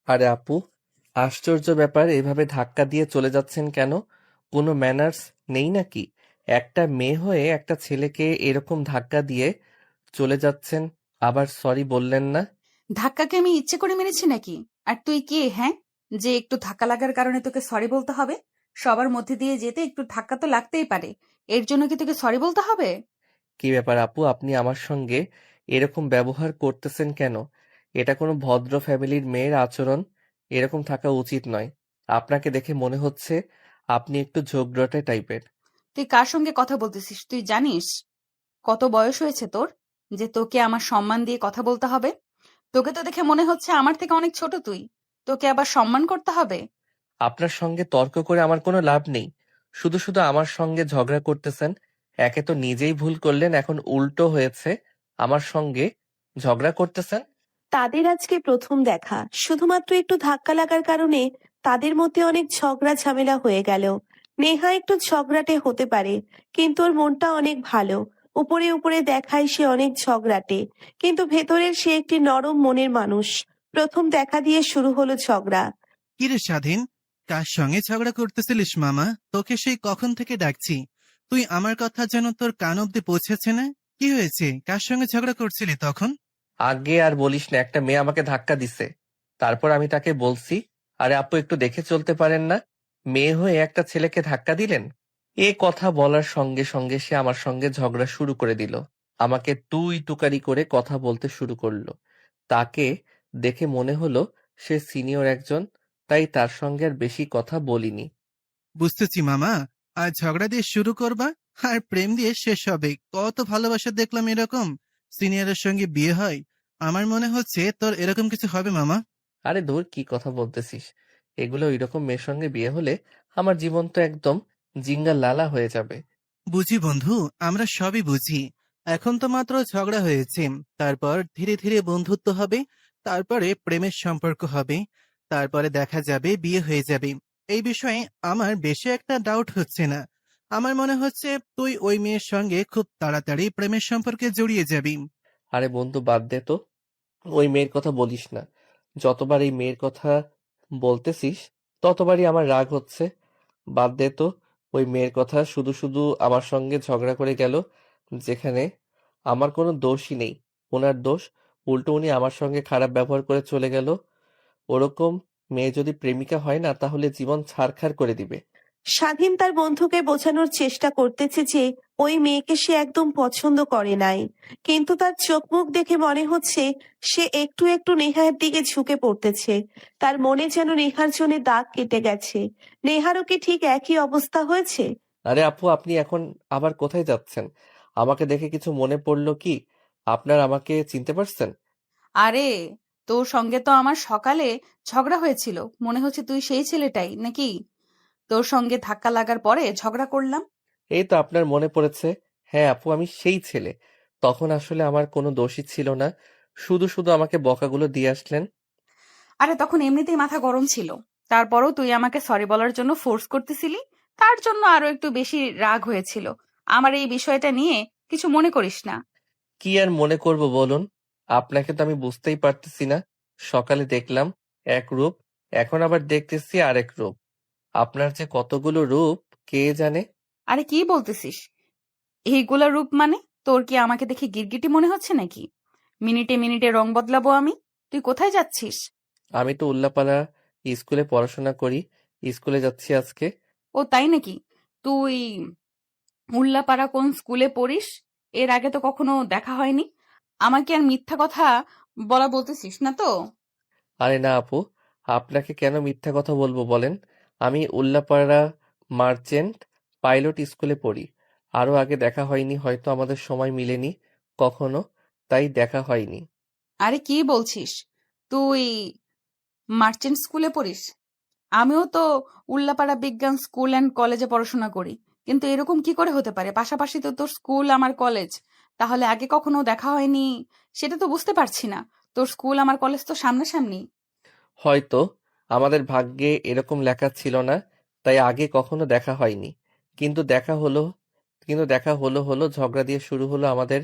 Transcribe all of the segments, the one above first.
আরে আপু, আশ্চর্য ব্যাপার, এভাবে ধাক্কা দিয়ে চলে যাচ্ছেন কেন? কোনো ম্যানার্স নেই নাকি? একটা মেয়ে হয়ে একটা ছেলেকে এরকম ধাক্কা দিয়ে চলে যাচ্ছেন, আবার সরি বললেন না? ধাক্কাকে আমি ইচ্ছে করে মেরেছি নাকি? আর তুই কে, হ্যাঁ, যে একটু ধাক্কা লাগার কারণে তোকে সরি বলতে হবে? সবার মধ্যে দিয়ে যেতে একটু ধাক্কা তো লাগতেই পারে। এর জন্য কি তোকে সরি বলতে হবে? কি ব্যাপার আপু, আপনি আমার সঙ্গে এরকম ব্যবহার করতেছেন কেন? এটা কোনো ভদ্র ফ্যামিলির মেয়ের আচরণ, এরকম থাকা উচিত নয়। আপনাকে দেখে মনে হচ্ছে আপনি একটু ঝগড়টে টাইপের। তুই কার সঙ্গে কথা বলতেছিস তুই জানিস? কত বয়স হয়েছে তোর, যে তোকে আমার সম্মান দিয়ে কথা বলতে হবে? তোকে তো দেখে মনে হচ্ছে আমার থেকে অনেক ছোট তুই। তোকে আবার সম্মান করতে হবে? আপনার সঙ্গে তর্ক করে আমার কোনো লাভ নেই। শুধু শুধু আমার সঙ্গে ঝগড়া করতেছেন। একে তো নিজেই ভুল করলেন, এখন উল্টো হয়েছে আমার সঙ্গে ঝগড়া করতেছেন। তাদের আজকে প্রথম দেখা, শুধুমাত্র একটু ধাক্কা লাগার কারণে তাদের মধ্যে অনেক ঝগড়া ঝামেলা হয়ে গেল। নেহা একটু ঝগড়াটে হতে পারে, কিন্তু ওর মনটা অনেক ভালো। উপরে উপরে দেখায় সে অনেক ঝগড়াটে, কিন্তু ভেতরের সে একটি নরম মনের মানুষ। প্রথম দেখা দিয়ে শুরু হলো ঝগড়া। কিরে স্বাধীন, কার সঙ্গে ঝগড়া করতেছিলিস মামা? তোকে সেই কখন থেকে ডাকছি, তুই আমার কথা যেন তোর কান অব্দি পৌঁছেছে না। কি হয়েছে, কার সঙ্গে ঝগড়া করছিলি তখন? আগে আর বলিস না, একটা মেয়ে আমাকে ধাক্কা দিছে। তারপর আমি তাকে বলছি, আরে আপু একটু দেখে চলতে পারেন না? মেয়ে হয়ে একটা ছেলেকে ধাক্কা দিলেন। এ কথা বলার সঙ্গে সঙ্গে সে আমার সঙ্গে ঝগড়া শুরু করে দিল। আমাকে তুই তুকারি করে কথা বলতে শুরু করলো। তাকে দেখে মনে হলো সে সিনিয়র একজন, তাই তার সঙ্গে আর বেশি কথা বলিনি। বুঝতেছি মামা, আর ঝগড়া দিয়ে শুরু করবা আর প্রেম দিয়ে শেষ হবে? কত ভালোবাসা দেখলাম এরকম সিনিয়রের সঙ্গে বিয়ে হয়। আমার মনে হচ্ছে তোর এরকম কিছু হবে মামা। আরে ধুর, কি কথা বলতেছিস? এগুলো ওইরকম মেয়ের সঙ্গে বিয়ে হলে আমার জীবন তো একদম জিঙ্গা লালা হয়ে যাবে। বুঝি বন্ধু, আমরা সবই বুঝি। এখন তো মাত্র ঝগড়া হয়েছে, তারপর ধীরে ধীরে বন্ধুত্ব হবে, তারপরে প্রেমের সম্পর্ক হবে, তারপরে দেখা যাবে বিয়ে হয়ে যাবে। এই বিষয়ে আমার বেশি একটা ডাউট হচ্ছে না। আমার মনে হচ্ছে তুই ওই মেয়ের সঙ্গে খুব তাড়াতাড়ি প্রেমের সম্পর্কে জড়িয়ে যাবি। আরে বন্ধু, বাদ দে তো, ওই মেয়ের কথা বলিস না। যতবার এই মেয়ের কথা বলতেছিস ততবারই আমার রাগ হচ্ছে। বাদ দে তো, ওই মেয়ের কথা। শুধু শুধু আমার সঙ্গে ঝগড়া করে গেল, যেখানে আমার কোনো দোষই নেই। ওনার দোষ। উল্টো উনি আমার সঙ্গে খারাপ ব্যবহার করে চলে গেল। ওরকম মেয়ে যদি প্রেমিকা হয় না, তাহলে জীবন ছারখার করে দিবে। স্বাধীন তার বন্ধুকে বোঝানোর চেষ্টা করতেছে যে ওই মেয়েকে সে একদম পছন্দ করে নাই, কিন্তু তার চোখ মুখ দেখে মনে হচ্ছে সে একটু একটু নেহার দিকে ঝুঁকে পড়তেছে। তার মনে যেন নেহার জন্য দাগ কেটে গেছে। নেহারও কি ঠিক একই অবস্থা হয়েছে? আরে আপু, আপনি এখন আবার কোথায় যাচ্ছেন? আমাকে দেখে কিছু মনে পড়লো কি? আপনার আমাকে চিনতে পারছেন? আরে, তোর সঙ্গে তো আমার সকালে ঝগড়া হয়েছিল, মনে হচ্ছে তুই সেই ছেলেটাই নাকি? তোর সঙ্গে ধাক্কা লাগার পরে ঝগড়া করলাম। এই তো আপনার মনে পড়েছে। হ্যাঁ আপু, আমি সেই ছেলে। তখন আসলে আমার কোনো দোষই ছিল না, শুধু শুধু আমাকে বকাগুলো দিয়ে আসলেন। আরে তখন এমনিতেই মাথা গরম ছিল, তারপরও তুই আমাকে সরি বলার জন্য ফোর্স করতেছিলি, তার জন্য আরো একটু বেশি রাগ হয়েছিল। আমার এই বিষয়টা নিয়ে কিছু মনে করিস না। কি আর মনে করব বলুন? আপনাকে তো আমি বুঝতেই পারতেছি না। সকালে দেখলাম এক রূপ, এখন আবার দেখতেছি আরেক রূপ। আপনার যে কতগুলো রূপ কে জানে। আরে কি বলতেছিস? এইগুলা রূপ মানে? তোর কি আমাকে দেখে গিরগিটি মনে হচ্ছে নাকি? মিনিটে মিনিটে রং বদলাবো আমি? তুই কোথায় যাচ্ছিস? আমি তো উল্লাপাড়া স্কুলে পড়াশোনা করি, স্কুলে যাচ্ছি আজকে। ও তাই নাকি? তুই উল্লাপাড়া কোন স্কুলে পড়িস? এর আগে তো কখনো দেখা হয়নি। আমাকে আর মিথ্যা কথা বলা বলতেছিস না তো? আরে না আপু, আপনাকে কেন মিথ্যা কথা বলবো বলেন? আমি উল্লাপাড়া মার্চেন্ট পাইলট স্কুলে পড়ি। আরো আগে দেখা হয়নি, হয়তো আমাদের সময় মিলেনি কখনো, তাই দেখা হয়নি। আরে কি বলছিস? তুই মার্চেন্ট স্কুলে পড়িস? আমিও তো উল্লাপাড়া বিজ্ঞান স্কুল অ্যান্ড কলেজে পড়াশোনা করি। কিন্তু এরকম কি করে হতে পারে? পাশাপাশি তো তোর স্কুল আমার কলেজ। তাহলে আগে কখনো দেখা হয়নি সেটা তো বুঝতে পারছি না। তোর স্কুল আমার কলেজ তো সামনাসামনি। হয়তো আমাদের ভাগ্যে এরকম লেখা ছিল না, তাই আগে কখনো দেখা হয়নি। কিন্তু দেখা হলো, কিন্তু দেখা হলো হলো ঝগড়া দিয়ে শুরু হলো আমাদের।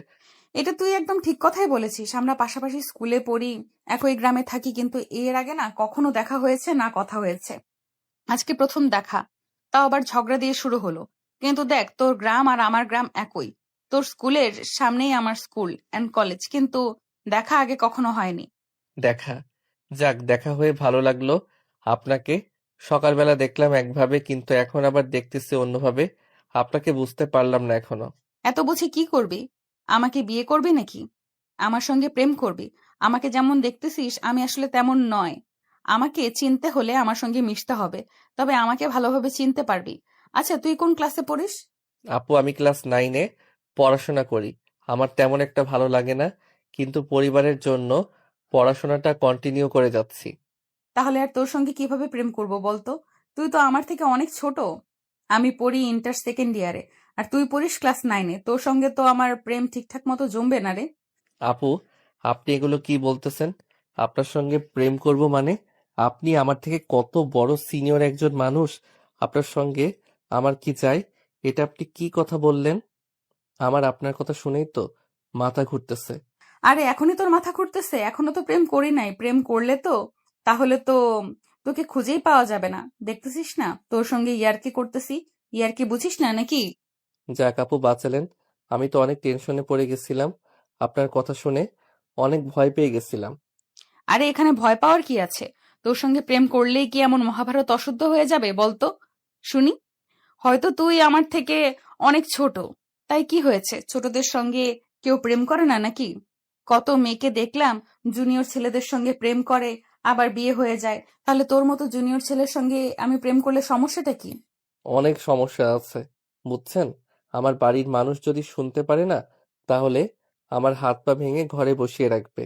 এটা তুই একদম ঠিক কথাই বলেছিস। আমরা পাশাপাশি স্কুলে পড়ি, একই গ্রামে থাকি, কিন্তু এর আগে না কখনো দেখা হয়েছে না কথা হয়েছে। আজকে প্রথম দেখা, তাও আবার ঝগড়া দিয়ে শুরু হলো। কিন্তু দেখ, তোর গ্রাম আর আমার গ্রাম একই, তোর স্কুলের সামনেই আমার স্কুল এন্ড কলেজ, কিন্তু দেখা আগে কখনো হয়নি। দেখা যাক, দেখা হয়ে ভালো লাগলো আপনাকে। সকালবেলা দেখলাম একভাবে, কিন্তু এখন আবার দেখতেছি অন্যভাবে। আপনাকে বুঝতে পারলাম না এখনো। এত বুঝি কি করবি? আমাকে বিয়ে করবি নাকি? আমার সঙ্গে প্রেম করবি? আমাকে যেমন দেখতেছিস আমি আসলে তেমন নয়। আমাকে চিনতে হলে আমার সঙ্গে মিশতে হবে, তবে আমাকে ভালোভাবে চিনতে পারবি। আচ্ছা, তুই কোন ক্লাসে পড়িস? আপু, আমি ক্লাস 9-এ পড়াশোনা করি। আমার তেমন একটা ভালো লাগে না, কিন্তু পরিবারের জন্য পড়াশোনাটা কন্টিনিউ করে যাচ্ছি। তাহলে আর তোর সঙ্গে কিভাবে প্রেম করব বলতো? তুই তো আমার থেকে অনেক ছোট। আমি পড়ি ইন্টার সেকেন্ড ইয়ারে, আর তুই পড়িস ক্লাস 9-এ। তোর সঙ্গে তো আমার প্রেম ঠিকঠাক মতো জমবে না রে। আপু, আপনি এগুলো কি বলতেছেন? আপনার সঙ্গে প্রেম করব মানে? আপনি আমার থেকে কত বড় সিনিয়র একজন মানুষ। আপনার সঙ্গে আমার কি চাই? এটা আপনি কি কথা বললেন? আমার আপনার কথা শুনেই তো মাথা ঘুরতেছে। আরে, এখনই তোর মাথা ঘুরতেছে? এখনো তো প্রেম করি নাই। প্রেম করলে তো তাহলে তো তোকে খুঁজেই পাওয়া যাবে না। দেখতেছিস না তোর সঙ্গে ইয়ার্কি করতেছি? ইয়ার্কি বুঝিস না নাকি? যাক আপু, বাঁচালেন। আমি তো অনেক টেনশনে পড়ে গেছিলাম। আপনার কথা শুনে অনেক ভয় পেয়ে গেছিলাম। আরে, এখানে ভয় পাওয়ার কি আছে? তোর সঙ্গে প্রেম করলেই কি এমন মহাভারত অশুদ্ধ হয়ে যাবে বলতো? শুনি। হয়তো তুই আমার থেকে অনেক ছোট, তাই কি হয়েছে? ছোটদের সঙ্গে কেউ প্রেম করে না নাকি? কত মেয়েকে দেখলাম জুনিয়র ছেলেদের সঙ্গে প্রেম করে, আবার বিয়ে হয়ে যায়। তাহলে তোর মতো জুনিয়র ছেলের সঙ্গে আমি প্রেম করলে সমস্যাটা কি? অনেক সমস্যা আছে, বুঝছেন? আমার বাড়ির মানুষ যদি শুনতে পারে না, তাহলে আমার হাত পা ভেঙে ঘরে বসিয়ে রাখবে।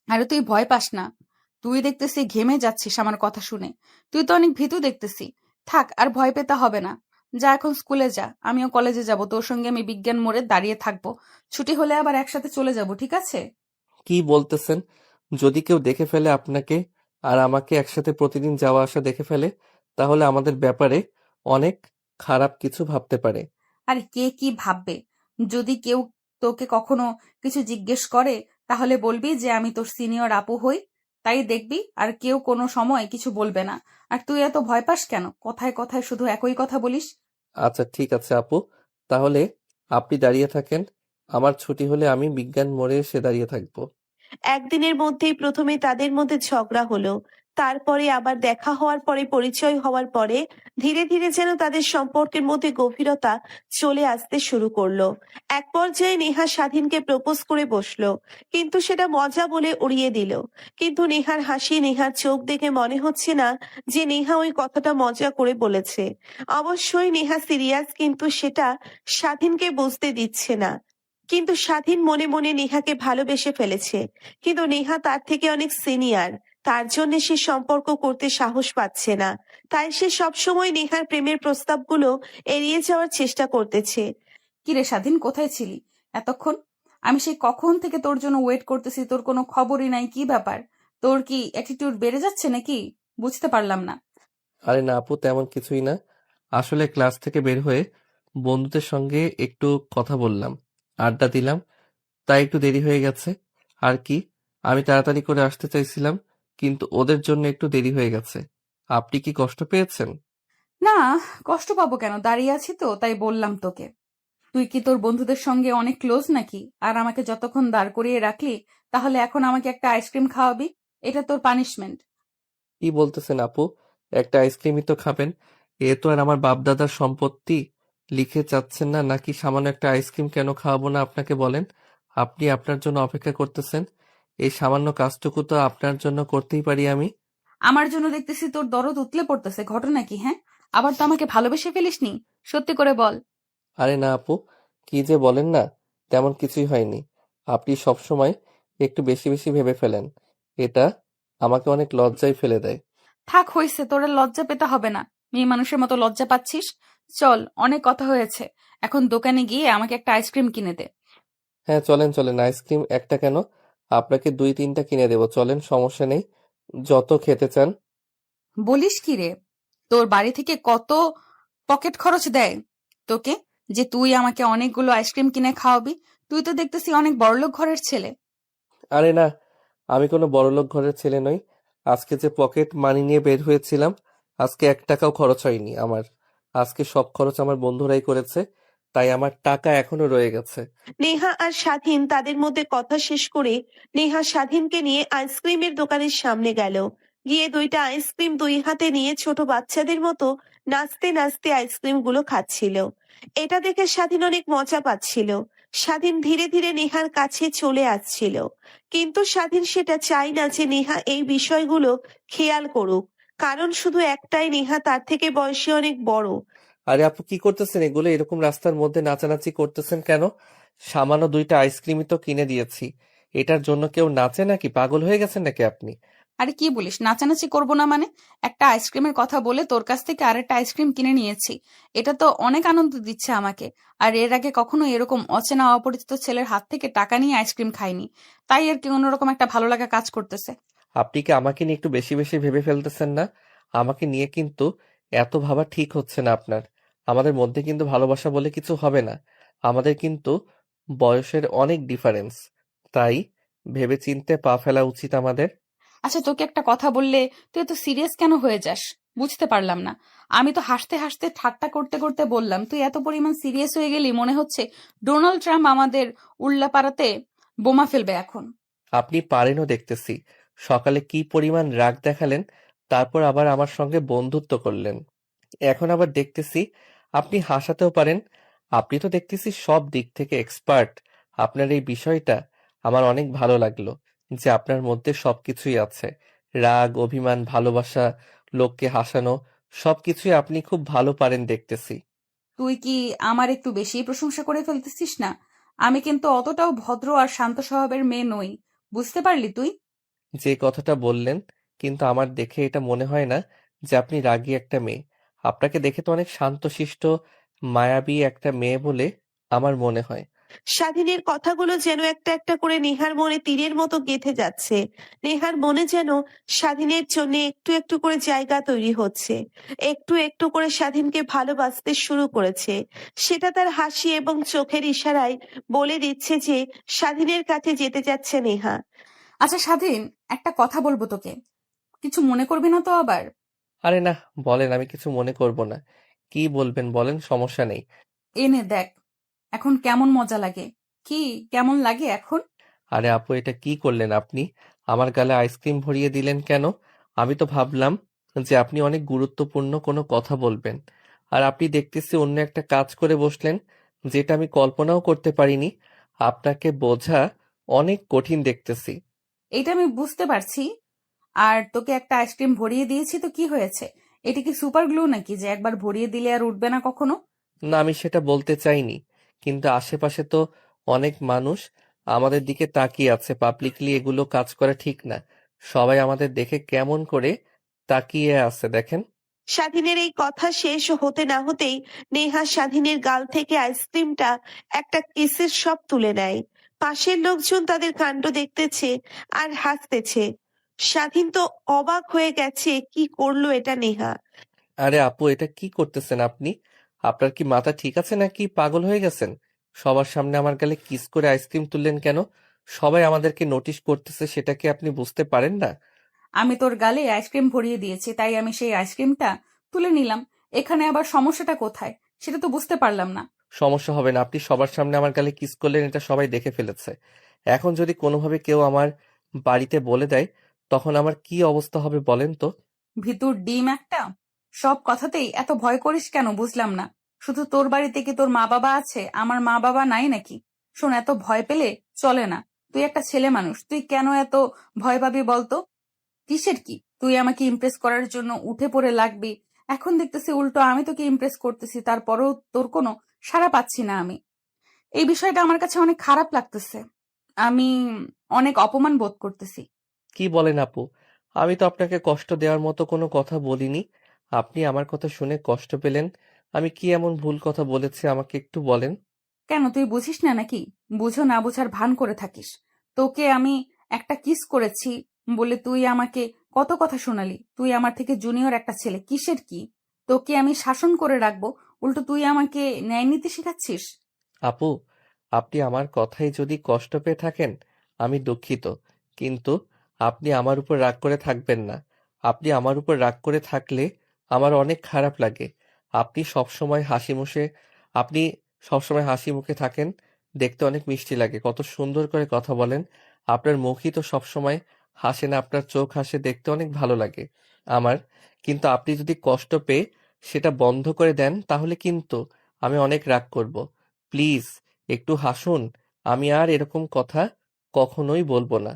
আরে, তুই ভয় পাস না। তুই দেখতেছি ঘেমে যাচ্ছিস আমার কথা শুনে। তুই তো অনেক ভীতু দেখতেছি। থাক, আর ভয় পেতে হবে না। যা, এখন স্কুলে যা, আমিও কলেজে যাব। তোর সঙ্গে আমি বিজ্ঞান মোড়ে দাঁড়িয়ে থাকবো। ছুটি হলে আবার একসাথে চলে যাব, ঠিক আছে? কি বলতেছেন? যদি কেউ দেখে ফেলে আপনাকে আর আমাকে একসাথে প্রতিদিন যাওয়া আসা দেখে ফেলে, তাহলে আমাদের ব্যাপারে অনেক খারাপ কিছু ভাবতে পারে। আরে, কে কি ভাববে? যদি কেউ তোকে কখনো কিছু জিজ্ঞেস করে, তাহলে বলবি যে আমি তোর সিনিয়র আপু হই। তাই দেখবি, আর কেউ কোনো সময় কিছু বলবে না। আর তুই এত ভয় পাস কেন? কথায় কথায় শুধু একই কথা বলিস। আচ্ছা ঠিক আছে আপু, তাহলে আপনি দাঁড়িয়ে থাকেন। আমার ছুটি হলে আমি বিজ্ঞান মোড়ে এসে দাঁড়িয়ে থাকবো। একদিনের মধ্যেই প্রথমে তাদের মধ্যে ঝগড়া হলো, তারপরে আবার দেখা হওয়ার পরে, পরিচয় হওয়ার পরে ধীরে ধীরে যেন তাদের সম্পর্কের মধ্যে গভীরতা চলে আসতে শুরু করলো। এক পর্যায়ে নেহা স্বাধীনকে প্রপোজ করে বসলো, কিন্তু সেটা মজা বলে উড়িয়ে দিল। কিন্তু নেহার হাসি, নেহার চোখ দেখে মনে হচ্ছে না যে নেহা ওই কথাটা মজা করে বলেছে। অবশ্যই নেহা সিরিয়াস, কিন্তু সেটা স্বাধীনকে বুঝতে দিচ্ছে না। কিন্তু স্বাধীন মনে মনে নেহাকে ভালোবেসে ফেলেছে, কিন্তু নেহা তার থেকে অনেক সিনিয়র, তার জন্য সে সম্পর্ক করতে সাহস পাচ্ছে না। তাই সে সবসময় নেহার প্রেমের প্রস্তাবগুলো এড়িয়ে যাওয়ার চেষ্টা করতেছে। কিরে স্বাধীন, কোথায় ছিলি এতক্ষণ? আমি সেই কখন থেকে তোর জন্য ওয়েট করতেছি, তোর কোনো খবরই নাই। কি ব্যাপার? তোর কি অ্যাটিটিউড বেড়ে যাচ্ছে নাকি? বুঝতে পারলাম না। আরে না আপু, তেমন কিছুই না। আসলে ক্লাস থেকে বের হয়ে বন্ধুদের সঙ্গে একটু কথা বললাম, আড্ডা দিলাম, তাই একটু দেরি হয়ে গেছে। আর কি, আমি তাড়াতাড়ি করে আসতে চাইছিলাম, কিন্তু ওদের জন্য একটু দেরি হয়ে গেছে। আপনি কি কষ্ট পেয়েছেন? না, কষ্ট পাবো কেন? দাঁড়িয়ে আছি তো, তাই বললাম তোকে। তুই কি তোর বন্ধুদের সঙ্গে অনেক ক্লোজ নাকি? আর আমাকে যতক্ষণ দাঁড় করিয়ে রাখলি, তাহলে এখন আমাকে একটা আইসক্রিম খাওয়াবি? এটা তোর পানিশমেন্ট। কি বলতেছেন আপু? একটা আইসক্রিমই তো খাবেন। এ তো আর আমার বাপদাদার সম্পত্তি। লিখে চাচ্ছেন না নাকি? সামান্য একটা আইসক্রিম কেন খাওয়াবো না আপনাকে বলেন? আপনি আপনার জন্য অপেক্ষা করতেছেন, এই সামান্য কাজটুকু তো আপনার জন্য করতেই পারি আমি। আমার জন্য দেখতেছি তোর দরদ উতলে পড়তেছে। ঘটনা কি, হ্যাঁ? আবার তো আমাকে ভালোবেসে ফেলিসনি? সত্যি করে বল। আরে না আপু, কি যে বলেন না, তেমন কিছুই হয়নি। আপনি সবসময় একটু বেশি বেশি ভেবে ফেলেন। এটা আমাকে অনেক লজ্জায় ফেলে দেয়। থাক, হইছে, তোরা লজ্জা পেতে হবে না। মেয়ে মানুষের মতো লজ্জা পাচ্ছিস? চল, অনেক কথা হয়েছে। এখন দোকানে গিয়ে আমাকে একটা আইসক্রিম কিনে দে। হ্যাঁ চলেন চলেন, আইসক্রিম একটা কেন, আপনাকে 2-3টা কিনে দেবো, চলেন, সমস্যা নেই, যত খেতে চান। বলিস কি রে? তোর বাড়ি থেকে কত পকেট খরচ দেয় তোকে, যে তুই আমাকে অনেকগুলো আইসক্রিম কিনে খাওয়াবি? তুই তো দেখতেছি অনেক বড়লোক ঘরের ছেলে। আরে না, আমি কোনো বড়লোক ঘরের ছেলে নই। আজকে যে পকেট মানি নিয়ে বের হয়েছিলাম, আজকে 1 টাকাও খরচ হয়নি আমার। আজকে সব খরচ আমার বন্ধুরাই করেছে, তাই আমার টাকা এখনো রয়ে গেছে। নেহা আর স্বাধীন তাদের মধ্যে কথা শেষ করে নেহা স্বাধীনকে নিয়ে আইসক্রিমের দোকানের সামনে গেল। গিয়ে 2টা আইসক্রিম 2 হাতে নিয়ে ছোট বাচ্চাদের মতো নাচতে নাচতে আইসক্রিম গুলো খাচ্ছিল। এটা দেখে স্বাধীন অনেক মজা পাচ্ছিল। স্বাধীন ধীরে ধীরে নেহার কাছে চলে আসছিল, কিন্তু স্বাধীন সেটা চায় না যে নেহা এই বিষয়গুলো খেয়াল করুক, কারণ শুধু একটাই, নেহা তার থেকে বয়সে অনেক বড়। আরে আপু, কি করতেছেন এগুলো? এরকম রাস্তার মধ্যে নাচানাচি করতেছেন কেন? সামান্য 2টা আইসক্রিমই তো কিনে দিয়েছি। এটার জন্য কেউ নাচে নাকি? পাগল হয়ে গেছেন নাকি আপনি? আরে কি বলিস, নাচানাচি করবো না মানে? একটা আইসক্রিমের কথা বলে তোর কাছ থেকে আরেকটা আইসক্রিম কিনে নিয়েছি। এটা তো অনেক আনন্দ দিচ্ছে আমাকে। আর এর আগে কখনো এরকম অচেনা অপরিচিত ছেলের হাত থেকে টাকা নিয়ে আইসক্রিম খাইনি, তাই আর কি অন্যরকম একটা ভালো লাগা কাজ করতেছে। আপনি কি আমাকে নিয়ে একটু বেশি বেশি ভেবে ফেলতেছেন না? আমাকে নিয়ে কিন্তু এত ভাবা ঠিক হচ্ছে না আপনার। আমাদের মধ্যে কিন্তু ভালোবাসা বলে কিছু হবে না। আমাদের কিন্তু বয়সের অনেক ডিফারেন্স। তাই ভেবেচিন্তে পা ফেলা উচিত আমাদের। আচ্ছা, তোকে একটা কথা বললে তুই এত সিরিয়াস কেন হয়ে যাস? বুঝতে পারলাম না। আমি তো হাসতে হাসতে ঠাট্টা করতে করতে বললাম, তুই এত পরিমাণ সিরিয়াস হয়ে গেলি, মনে হচ্ছে ডোনাল্ড ট্রাম্প আমাদের উল্লাপাড়াতে বোমা ফেলবে এখন। আপনি পারেনও দেখতেছি। সকালে কি পরিমাণ রাগ দেখালেন, তারপর আবার আমার সঙ্গে বন্ধুত্ব করলেন। এখন আবার দেখতেছি আপনি হাসাতেও পারেন। আপনি তো দেখতেছি সব দিক থেকে এক্সপার্ট। আপনার এই বিষয়টা আমার অনেক ভালো লাগলো, যে আপনার মধ্যে সবকিছুই আছে। রাগ, অভিমান, ভালোবাসা, লোককে হাসানো, সবকিছুই আপনি খুব ভালো পারেন দেখতেছি। তুই কি আমার একটু বেশি প্রশংসা করে ফেলতেছিস না? আমি কিন্তু অতটাও ভদ্র আর শান্ত স্বভাবের মেয়ে নই, বুঝতে পারলি তুই? যে কথাটা বললেন, কিন্তু আমার দেখে এটা মনে হয় না যে আপনি রাগী একটা মেয়ে। আপনাকে দেখে তো অনেক শান্তশিষ্ট, মায়াবী একটা মেয়ে বলে আমার মনে হয়। স্বাধীনের কথাগুলো যেন একটা একটা করে নেহার মনে তীরের মতো গেঁথে যাচ্ছে। নেহার মনে যেন স্বাধীনের জন্য একটু একটু করে জায়গা তৈরি হচ্ছে, একটু একটু করে স্বাধীনকে ভালোবাসতে শুরু করেছে। সেটা তার হাসি এবং চোখের ইশারায় বলে দিচ্ছে যে স্বাধীনের কাছে যেতে যাচ্ছে নেহা। আচ্ছা স্বাধীন, একটা কথা বলবো তোকে, কিছু মনে করবি না তো আবার? আরে না, বলেন, আমি কিছু মনে করব না। কি বলবেন বলেন, সমস্যা নেই। এনে দেখ, এখন কেমন মজা লাগে। কি কেমন লাগে এখন? আরে আপু, এটা কি করলেন আপনি? আমার গালে আইসক্রিম ভরিয়ে দিলেন কেন? আমি তো ভাবলাম যে আপনি অনেক গুরুত্বপূর্ণ কোনো কথা বলবেন, আর আপনি দেখতেছি অন্য একটা কাজ করে বসলেন, যেটা আমি কল্পনাও করতে পারিনি। আপনাকে বোঝা অনেক কঠিন দেখতেছি। এটা আমি বুঝতে পারছি। আর তোকে একটা আইসক্রিম ভরিয়ে দিয়েছি তো কি হয়েছে? এটা কি সুপার গ্লু নাকি যে একবার ভরিয়ে দিলে আর উঠবে না কখনো? না, আমি সেটা বলতে চাইনি, কিন্তু আশেপাশে তো অনেক মানুষ আমাদের দিকে তাকিয়ে আছে। পাবলিকলি এগুলো কাজ করা ঠিক না। সবাই আমাদের দেখে কেমন করে তাকিয়ে আছে দেখেন। স্বাধীনের এই কথা শেষ হতে না হতেই নেহা স্বাধীনের গাল থেকে আইসক্রিমটা একটা কিসের সব তুলে নেয়। পাশের লোকজন তাদের কাণ্ড দেখতেছে আর হাসতেছে। স্বাধীন তো অবাক হয়ে গেছে, কি করলো এটা নেহা। আরে আপু, এটা কি করতেছেন আপনি? আপনার কি মাথা ঠিক আছে নাকি পাগল হয়ে গেছেন? সবার সামনে আমার গালে কিস করে আইসক্রিম তুললেন কেন? সবাই আমাদেরকে নোটিশ করতেছে, সেটা কি আপনি বুঝতে পারেন না? আমি তোর গালে আইসক্রিম ভরিয়ে দিয়েছি, তাই আমি সেই আইসক্রিমটা তুলে নিলাম। এখানে আবার সমস্যাটা কোথায় সেটা তো বুঝতে পারলাম না। সমস্যা হবে না, আপনি সবার সামনে আমার গালে কিস করলেন, এটা সবাই দেখে ফেলেছে। এখন যদি কোনোভাবে কেউ আমার বাড়িতে বলে দেয়, তখন আমার কি অবস্থা হবে বলেন তো? ভিতর ডিম একটা। সব কথাতেই এত ভয় করিস কেন বুঝলাম না। শুধু তোর বাড়িতে কি তোর মা বাবা আছে, আমার মা বাবা নাই নাকি? শোন, এত ভয় পেলে চলে না। তুই একটা ছেলে মানুষ, তুই কেন এত ভয় পাবি বলতো? কিসের কি? তুই আমাকে ইমপ্রেস করার জন্য উঠে পড়ে লাগবি। এখন দেখতেছি উল্টো আমি তোকে ইমপ্রেস করতেছি, তারপরেও তোর কোনো সাড়া পাচ্ছি না আমি। এই বিষয়টা আমার কাছে অনেক খারাপ লাগতেছে। আমি অনেক অপমান বোধ করতেছি। কি বলেন আপু? আমি তো আপনাকে কষ্ট দেওয়ার মতো কোনো কথা বলিনি। আপনি আমার কথা শুনে কষ্ট পেলেন। আমি কি এমন ভুল কথা বলেছি আমাকে একটু বলেন। কেন, তুই বুঝিস না নাকি? বুঝো না বুঝার ভান করে থাকিস। তোকে আমি একটা কিস করেছি বলে তুই আমাকে কত কথা শোনালি। তুই আমার থেকে জুনিয়র একটা ছেলে, কিসের কি? তোকে আমি শাসন করে রাখবো, উল্টো তুই আমাকে ন্যায় নীতি শেখাচ্ছিস। আপু, আপনি আমার কথায় যদি কষ্ট পেয়ে থাকেন, আমি দুঃখিত। কিন্তু আপনি আমার উপর রাগ করে থাকবেন না। আপনি আমার উপর রাগ করে থাকলে আমার অনেক খারাপ লাগে। আপনি সবসময় আপনি সবসময় হাসি মুখে থাকেন। দেখতে অনেক মিষ্টি লাগে। কত সুন্দর করে কথা বলেন। আপনার মুখই তো সবসময় হাসে না, আপনার চোখ হাসে, দেখতে অনেক ভালো লাগে আমার। কিন্তু আপনি যদি কষ্ট পেয়ে সেটা বন্ধ করে দেন তাহলে কিন্তু আমি অনেক রাগ করব। প্লিজ একটু হাসুন। আমি আর এরকম কথা কখনোই বলবো না।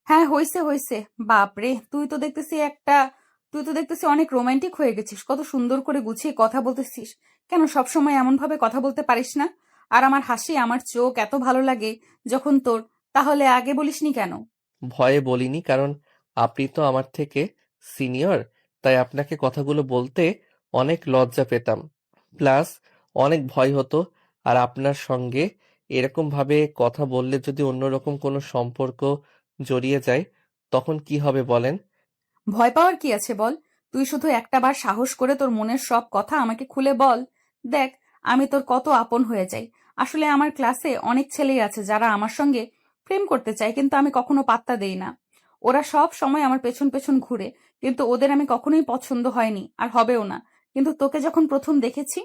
হ্যাঁ, হইছে হইছে। বাপরে, তুই তো দেখতেছি অনেক রোমান্টিক হয়ে গেছিস। কত সুন্দর করে গুছিয়ে কথা বলতেছিস। কেন সবসময় এমন ভাবে কথা বলতে পারিস না? আর আমার হাসি, আমার চোখ এত ভালো লাগে যখন তোর, তাহলে আগে বলিসনি কেন? ভয়ে বলিনি, কারণ আপনি তো আমার থেকে সিনিয়র। তাই আপনাকে কথাগুলো বলতে অনেক লজ্জা পেতাম। প্লাস অনেক ভয় হতো। আর আপনার সঙ্গে এরকম ভাবে কথা বললে যদি অন্যরকম কোনো সম্পর্ক জড়িয়ে যায়, তখন কি হবে বলেন? ভয় পাওয়ার কি আছে বল? তুই শুধু একটা বার সাহস করে তোর মনের সব কথা আমাকে খুলে বল। দেখ, আমি তোর কত আপন হয়ে যাই। আসলে আমার ক্লাসে অনেক ছেলেই আছে যারা আমার সঙ্গে প্রেম করতে চায়, কিন্তু আমি কখনো পাত্তা দেই না। ওরা সব সময় আমার পেছন পেছন ঘুরে, কিন্তু ওদের আমি কখনোই পছন্দ হয়নি আর হবেও না। কিন্তু তোকে যখন প্রথম দেখেছি,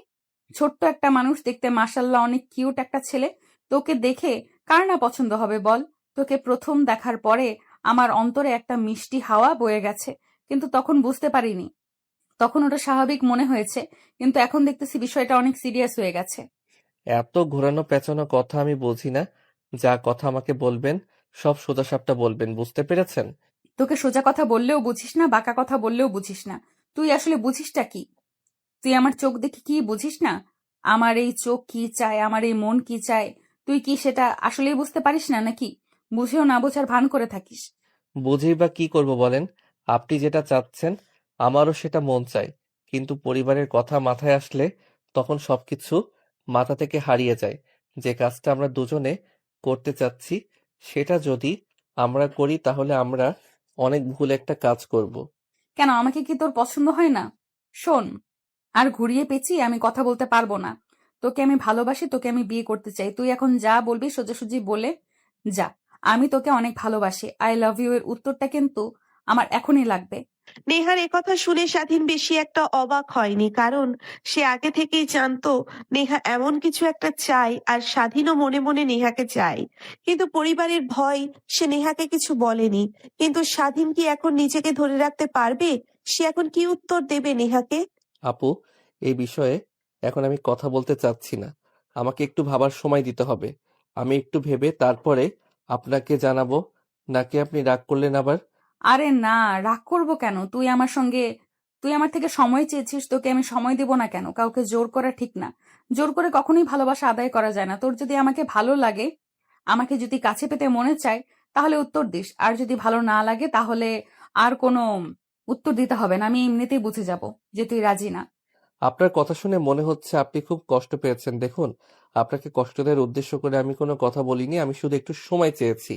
ছোট্ট একটা মানুষ, দেখতে মাশাল্লাহ অনেক কিউট একটা ছেলে, তোকে দেখে কার না পছন্দ হবে বল? তোকে প্রথম দেখার পরে আমার অন্তরে একটা মিষ্টি হাওয়া বয়ে গেছে, কিন্তু তখন বুঝতে পারিনি। তখন ওটা স্বাভাবিক মনে হয়েছে, কিন্তু এখন দেখতেছি বিষয়টা অনেক সিরিয়াস হয়ে গেছে। এত ঘোরানো পেঁচানো কথা আমি বুঝি না। যা কথা আমাকে বলবেন সব সোজাসাপটা বলবেন, বুঝতে পেরেছেন? তোকে সোজা কথা বললেও বুঝিস না, বাঁকা কথা বললেও বুঝিস না। তুই আসলে বুঝিসটা কি? তুই আমার চোখ দেখে কি বুঝিস না? আমার এই চোখ কি চায়, আমার এই মন কি চায়, তুই কি সেটা আসলেই বুঝতে পারিস না নাকি? বুঝেও না বোঝার ভান করে থাকিস। বুঝেই বা কি করব বলেন? আপনি যেটা চাচ্ছেন আমারও সেটা মন চায়। কিন্তু পরিবারের কথা মাথায় আসলে তখন সবকিছু মাথা থেকে হারিয়ে যায়। যে কাজটা আমরা দুজনে করতে চাচ্ছি সেটা যদি আমরা করি তাহলে আমরা অনেক ভুল একটা কাজ করব। কেন, আমাকে কি তোর পছন্দ হয় না? শোন, আর ঘুরিয়ে পেঁচিয়ে আমি কথা বলতে পারবো না। তোকে আমি ভালোবাসি, তোকে আমি বিয়ে করতে চাই। তুই এখন যা বলবি সোজাসুজি বলে যা। আমি তোকে অনেক ভালোবাসি, আই লাভ ইউ এর উত্তরটা কিন্তু আমার এখনই লাগবে। নেহার একথা শুনে স্বাধীন বেশি একটা অবাক হয়নি, কারণ সে আগে থেকেই জানতো নেহা এমন কিছু একটা চায়, আর স্বাধীনও মনে মনে নেহাকে চায়। কিন্তু পরিবারের ভয় সে নেহাকে কিছু বলেনি। কিন্তু স্বাধীন কি এখন নিজেকে ধরে রাখতে পারবে? সে এখন কি উত্তর দেবে নেহাকে? আপু, এই বিষয়ে এখন আমি কথা বলতে চাচ্ছি না। আমাকে একটু ভাবার সময় দিতে হবে। আমি একটু ভেবে তারপরে আপনাকে জানাবো। নাকি আপনি রাগ করলেন আবার? আরে না, রাগ করবো কেন? তুই আমার থেকে সময় চেয়েছিস, তোকে আমি সময় দেব না কেন? কাউকে জোর করা ঠিক না। জোর করে কখনোই ভালোবাসা আদায় করা যায় না। তোর যদি আমাকে ভালো লাগে, আমাকে যদি কাছে পেতে মনে চায়, তাহলে উত্তর দিস। আর যদি ভালো না লাগে, তাহলে আর কোনো উত্তর দিতে হবে না। আমি এমনিতেই বুঝে যাব যে তুই রাজি না। আপনার কথা শুনে মনে হচ্ছে আপনি খুব কষ্ট পেয়েছেন। দেখুন, আপনাকে কষ্ট দেওয়ার উদ্দেশ্য করে আমি কোনো কথা বলিনি। আমি শুধু একটু সময় চেয়েছি।